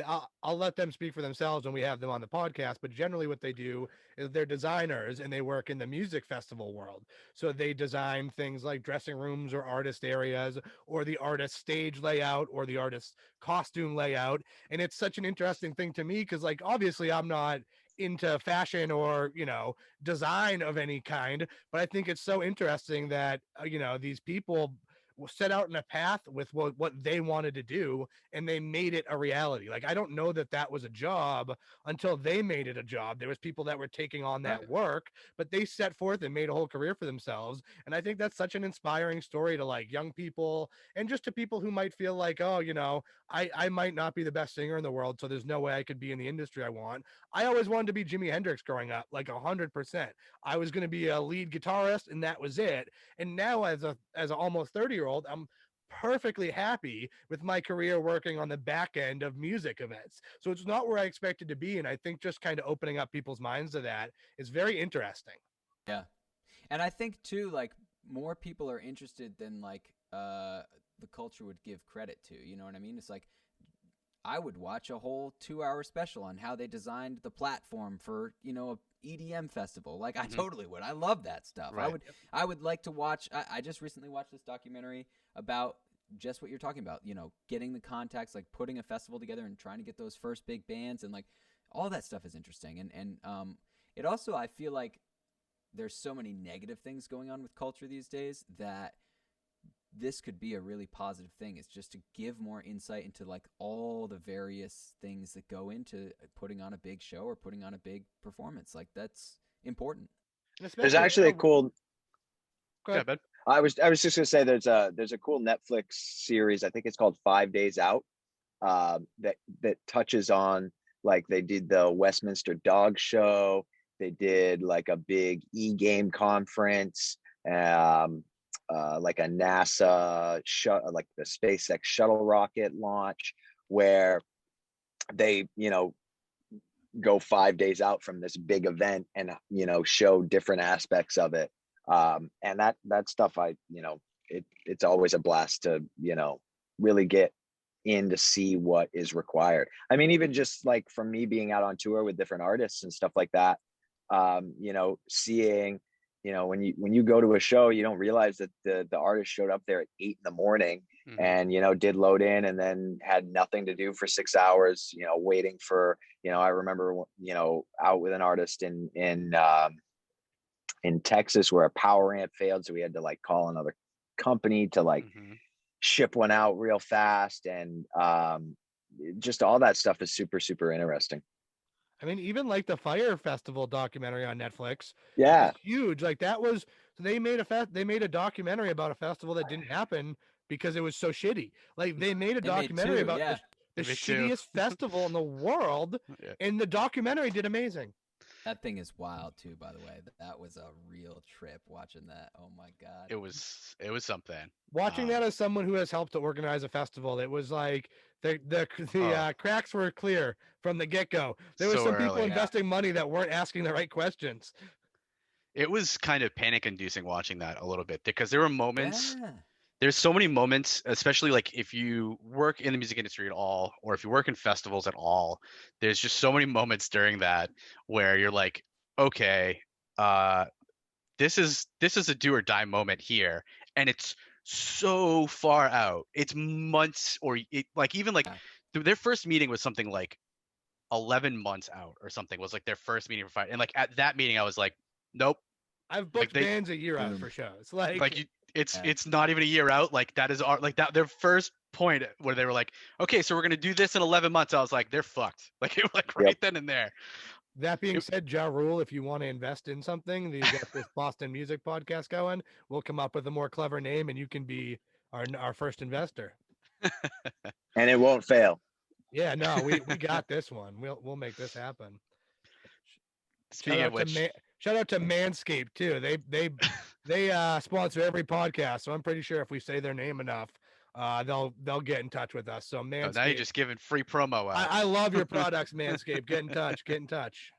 I'll let them speak for themselves when we have them on the podcast, but generally what they do is they're designers and they work in the music festival world. So they design things like dressing rooms or artist areas or the artist stage layout or the artist costume layout. And it's such an interesting thing to me because, like, obviously I'm not into fashion or design of any kind, but I think it's so interesting that these people set out in a path with what they wanted to do, and they made it a reality. Like, I don't know that that was a job until they made it a job. There was people that were taking on that Right. work, but they set forth and made a whole career for themselves. And I think that's such an inspiring story to, like, young people and just to people who might feel like, oh, I might not be the best singer in the world, so there's no way I could be in the industry I want. I always wanted to be Jimi Hendrix growing up, like 100%. I was going to be a lead guitarist, and that was it. And now, as an almost 30-year-old, I'm perfectly happy with my career working on the back end of music events. So it's not where I expected to be, and I think just kind of opening up people's minds to that is very interesting. Yeah. And I think too, like, more people are interested than like the culture would give credit to. You know what I mean? It's like I would watch a whole 2-hour special on how they designed the platform for a EDM festival. Like, I totally would. I love that stuff. Right. I would like to watch. I just recently watched this documentary about just what you're talking about. Getting the contacts, like putting a festival together and trying to get those first big bands, and like all that stuff is interesting. And it also, I feel like there's so many negative things going on with culture these days that this could be a really positive thing. It's just to give more insight into like all the various things that go into putting on a big show or putting on a big performance. Like, that's important. There's actually a cool. Go ahead. Ben. I was just gonna say there's a cool Netflix series. I think it's called 5 Days Out. That touches on, like, they did the Westminster Dog Show. They did like a big e-game conference. Like a NASA like the SpaceX shuttle rocket launch, where they go 5 days out from this big event and show different aspects of it. And that stuff, it's always a blast to really get in to see what is required. I mean, even just like from me being out on tour with different artists and stuff like that, seeing when you go to a show, you don't realize that the artist showed up there at 8 a.m. and did load in and then had nothing to do for 6 hours, waiting for, I remember out with an artist in Texas where a power amp failed, so we had to like call another company to like ship one out real fast. And just all that stuff is super, super interesting. I mean, even like the Fire Festival documentary on Netflix, yeah, huge. Like, that was, so they made a documentary about a festival that didn't happen because it was so shitty. Like, they made a documentary about the shittiest festival in the world, and the documentary did amazing. That thing is wild too, by the way. That was a real trip watching that. Oh my god. It was something. Watching that as someone who has helped to organize a festival, it was like the cracks were clear from the get-go. There was some people investing money that weren't asking the right questions. It was kind of panic-inducing watching that a little bit, because there were moments. Yeah. There's so many moments, especially like if you work in the music industry at all, or if you work in festivals at all, there's just so many moments during that where you're like, okay, this is a do or die moment here, and it's so far out. It's months, or even their first meeting was something like 11 months out or something, was like their first meeting for Fire. And like at that meeting, I was like, nope. I've booked bands a year out for shows. Like it's not even a year out. Like that is our like that their first point where they were like, okay, so we're gonna do this in 11 months. I was like, they're fucked. Like it was like right then and there. That being said, Ja Rule, if you want to invest in something, you get this Boston music podcast going. We'll come up with a more clever name, and you can be our first investor. And it won't fail. Yeah, no, we got this one. We'll make this happen. Speaking of which, shout out to Manscaped too. They sponsor every podcast, so I'm pretty sure if we say their name enough, they'll get in touch with us. So Manscaped. now you're just giving free promo out. I love your products, Manscaped. Get in touch. Get in touch.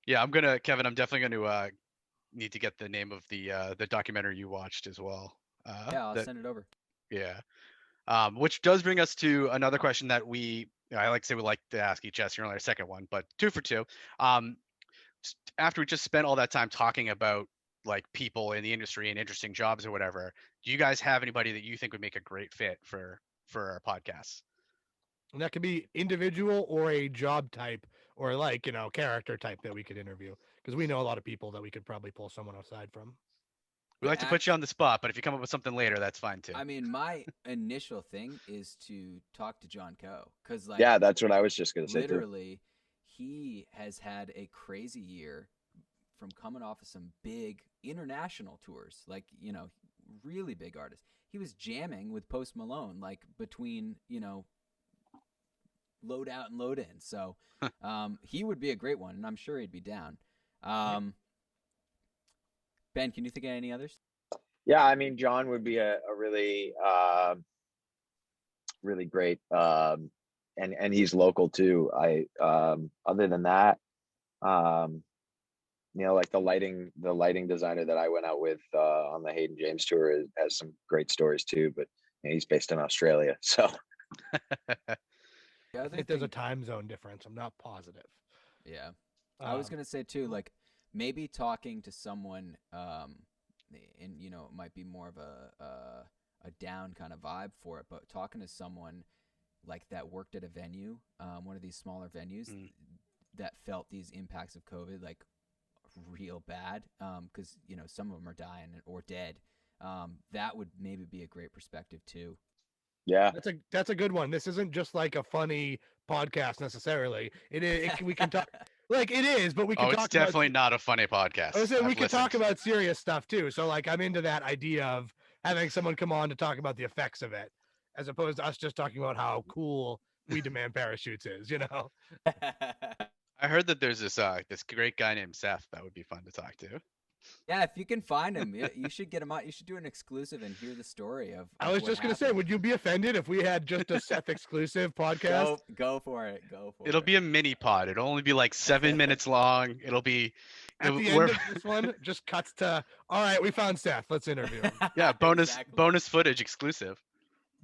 Yeah, Kevin. I'm definitely gonna need to get the name of the documentary you watched as well. Yeah, I'll send it over. Yeah. Which does bring us to another question that I like to say we like to ask each other. You're only our second one, but 2 for 2. After we just spent all that time talking about like people in the industry and interesting jobs or whatever, do you guys have anybody that you think would make a great fit for our podcasts? And that could be individual or a job type or like, character type that we could interview, because we know a lot of people that we could probably pull someone aside from. We like to put you on the spot, but if you come up with something later, that's fine too. I mean, my initial thing is to talk to John Coe, because like, Yeah, that's what I was just gonna say too. literally, he has had a crazy year from coming off of some big international tours, like, really big artists. He was jamming with Post Malone, like between, load out and load in. So he would be a great one, and I'm sure he'd be down. Ben, can you think of any others? Yeah, I mean, John would be a really really great, and he's local too. Other than that, like the lighting designer that I went out with on the Hayden James tour has some great stories too, but he's based in Australia, so I think there's a time zone difference. I'm not positive. Yeah. I was going to say too, like maybe talking to someone, and it might be more of a down kind of vibe for it, but talking to someone like that worked at a venue, one of these smaller venues that felt these impacts of COVID, like real bad, because some of them are dying or dead. That would maybe be a great perspective too. Yeah, that's a good one. This isn't just like a funny podcast necessarily. We can talk like it is, but we can. It's definitely not a funny podcast. I was saying we can talk about serious stuff too. So like I'm into that idea of having someone come on to talk about the effects of it, as opposed to us just talking about how cool We Demand Parachutes is. I heard that there's this great guy named Seth that would be fun to talk to. Yeah, if you can find him, you should get him out. You should do an exclusive and hear the story of I was just going to say, would you be offended if we had just a Seth exclusive podcast? Go for it. It'll be a mini pod. It'll only be like 7 minutes long. It'll be at the end of this one, just cuts to, all right, we found Seth. Let's interview him. Yeah, bonus footage exclusive.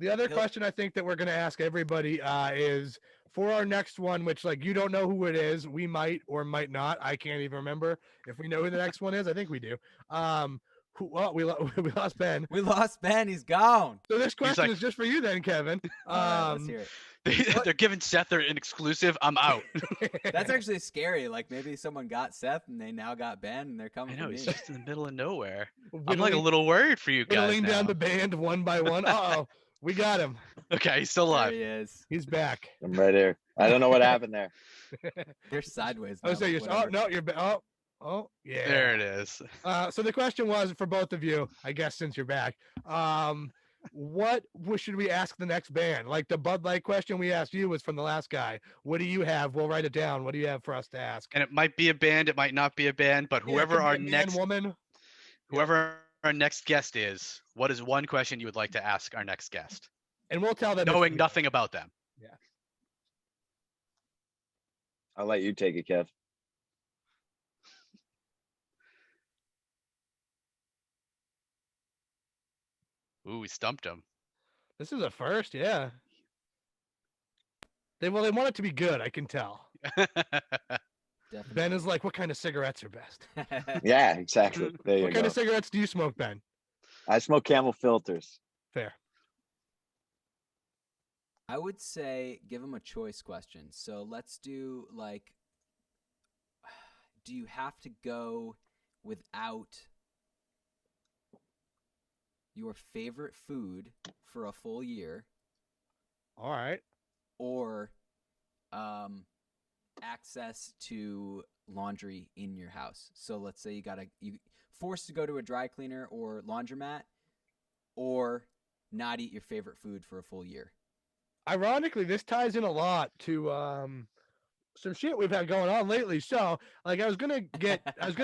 The other question I think that we're going to ask everybody is, for our next one, which like you don't know who it is, we might or might not. I can't even remember if we know who the next one is. I think we do. We lost Ben. We lost Ben. He's gone. So this question is just for you then, Kevin. Right, let's hear it. They're giving Seth an exclusive. I'm out. That's actually scary. Like maybe someone got Seth and they now got Ben and they're coming. I know he's just in the middle of nowhere. Whittling, I'm like a little worried for you guys. Whittling down the band one by one. Uh-oh. We got him. Okay, he's still alive. There he is. He's back. I'm right here. I don't know what happened there. You're sideways. I was saying, you're back. Oh, yeah. There it is. So the question was for both of you, I guess, since you're back. What should we ask the next band? Like the Bud Light question we asked you was from the last guy. What do you have? We'll write it down. What do you have for us to ask? And it might be a band, it might not be a band, but whoever our next guest is, what is one question you would like to ask our next guest? And we'll tell them knowing nothing about them. Yeah. I'll let you take it, Kev. Ooh, we stumped him. This is a first, yeah. They want it to be good, I can tell. Definitely. Ben is like, what kind of cigarettes are best? Yeah, exactly. There you What kind of cigarettes do you smoke, Ben? I smoke Camel filters. Fair. I would say give him a choice question. So let's do like, do you have to go without your favorite food for a full year, All right. or access to laundry in your house. So let's say you forced to go to a dry cleaner or laundromat, or not eat your favorite food for a full year. Ironically, this ties in a lot to some shit we've had going on lately. So, like, I was gonna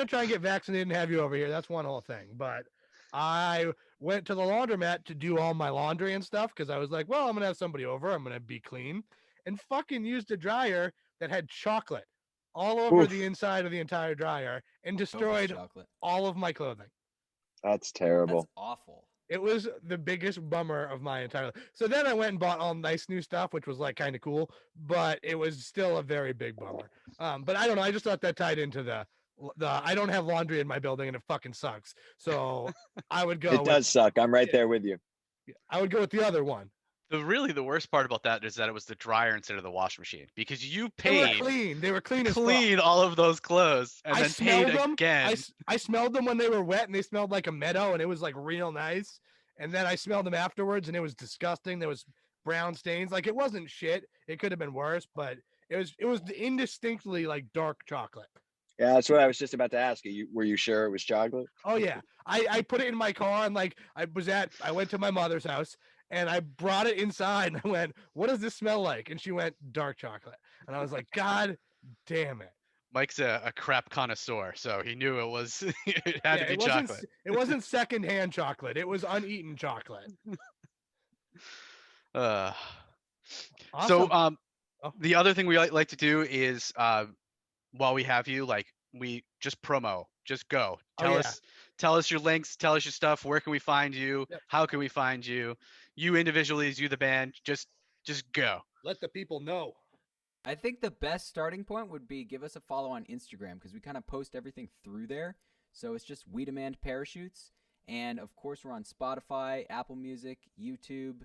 try and get vaccinated and have you over here. That's one whole thing. But I went to the laundromat to do all my laundry and stuff because I was like, well, I'm gonna have somebody over. I'm gonna be clean, and fucking used a dryer that had chocolate all over Oof. the inside of the entire dryer and Focus destroyed chocolate. all of my clothing. That's terrible. That's awful. It was the biggest bummer of my entire life. So then I went and bought all nice new stuff, which was like kind of cool, but it was still a very big bummer. But I don't know. I just thought that tied into the I don't have laundry in my building and it fucking sucks. So I would go. It does suck. I'm right there with you. I would go with the other one. The worst part about that is that it was the dryer instead of the washing machine, because you They were paid clean. They were clean as fuck. clean all of those clothes and I then smelled paid them. again. I smelled them when they were wet and they smelled like a meadow and it was like real nice. And then I smelled them afterwards and it was disgusting. There was brown stains. Like, it wasn't shit. It could have been worse, but it was indistinctly like dark chocolate. Yeah, that's what I was just about to ask you. Were you sure it was chocolate? Oh yeah. I put it in my car and like I went to my mother's house and I brought it inside and I went, what does this smell like? And she went, dark chocolate. And I was like, God damn it. Mike's a crap connoisseur, so he knew it was it had to be chocolate. It wasn't secondhand chocolate. It was uneaten chocolate. Uh, Awesome. So Oh. the other thing we like to do is while we have you, like, we just promo. Just go. Tell us your links, tell us your stuff. Where can we find you? Yep. How can we find you? You individually, you the band, just go. Let the people know. I think the best starting point would be give us a follow on Instagram, because we kind of post everything through there. So it's just We Demand Parachutes. And of course, we're on Spotify, Apple Music, YouTube.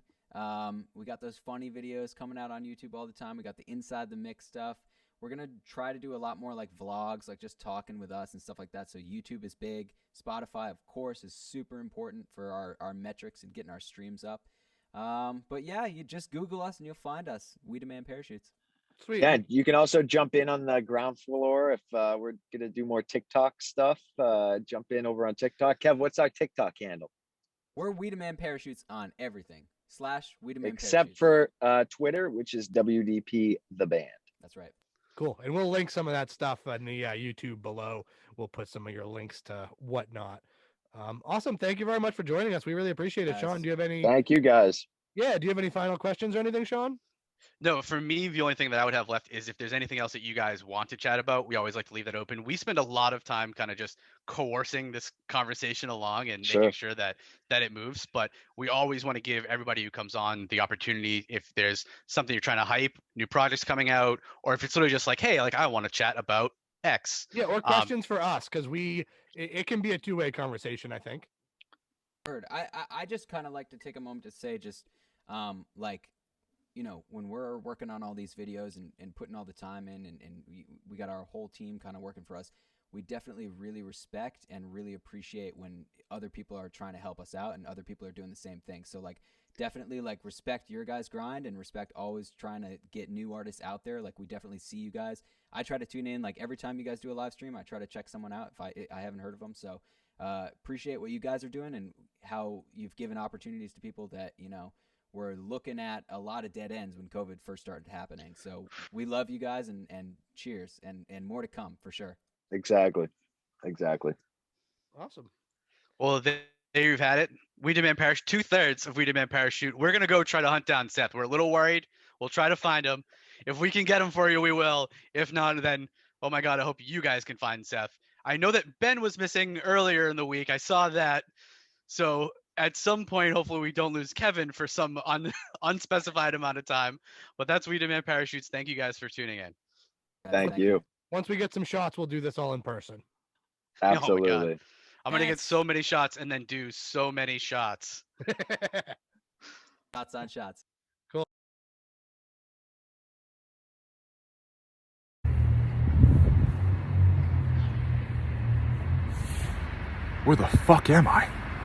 We got those funny videos coming out on YouTube all the time. We got the Inside the Mix stuff. We're going to try to do a lot more like vlogs, like just talking with us and stuff like that. So YouTube is big. Spotify, of course, is super important for our metrics and getting our streams up. But yeah, you just Google us and you'll find us. We Demand Parachutes. Sweet. Yeah, you can also jump in on the ground floor if we're gonna do more TikTok stuff. Jump in over on TikTok. Kev, what's our TikTok handle? We're We Demand Parachutes on everything. / We Demand Except Parachutes. for Twitter, which is WDP the band. That's right. Cool. And we'll link some of that stuff in the YouTube below. We'll put some of your links to whatnot. Awesome. Thank you very much for joining us. We really appreciate it. Yes. Sean, do you have any? Thank you guys. Yeah. Do you have any final questions or anything, Sean? No, for me, the only thing that I would have left is if there's anything else that you guys want to chat about, we always like to leave that open. We spend a lot of time kind of just coercing this conversation along and making sure that it moves. But we always want to give everybody who comes on the opportunity, if there's something you're trying to hype, new projects coming out, or if it's literally just like, hey, like, I want to chat about X. Yeah, or questions for us, because it can be a two-way conversation, I think. Heard. I just kind of like to take a moment to say just like, you know, when we're working on all these videos and putting all the time in and we got our whole team kind of working for us, we definitely really respect and really appreciate when other people are trying to help us out and other people are doing the same thing. So like definitely like respect your guys' grind and respect always trying to get new artists out there. Like we definitely see you guys. I try to tune in like every time you guys do a live stream. I try to check someone out if I haven't heard of them. So appreciate what you guys are doing and how you've given opportunities to people that, you know, we're looking at a lot of dead ends when COVID first started happening. So we love you guys and cheers and more to come for sure. Exactly. Awesome. Well, there you've had it. We Demand Parachute, 2/3 of We Demand Parachute. We're going to go try to hunt down Seth. We're a little worried. We'll try to find him. If we can get him for you, we will. If not, then, oh my God, I hope you guys can find Seth. I know that Ben was missing earlier in the week. I saw that. So at some point, hopefully we don't lose Kevin for some unspecified amount of time. But that's We Demand Parachutes. Thank you guys for tuning in. Thank you. Once we get some shots, we'll do this all in person. Absolutely. I'm going to get so many shots and then do so many shots. Shots on shots. Where the fuck am I?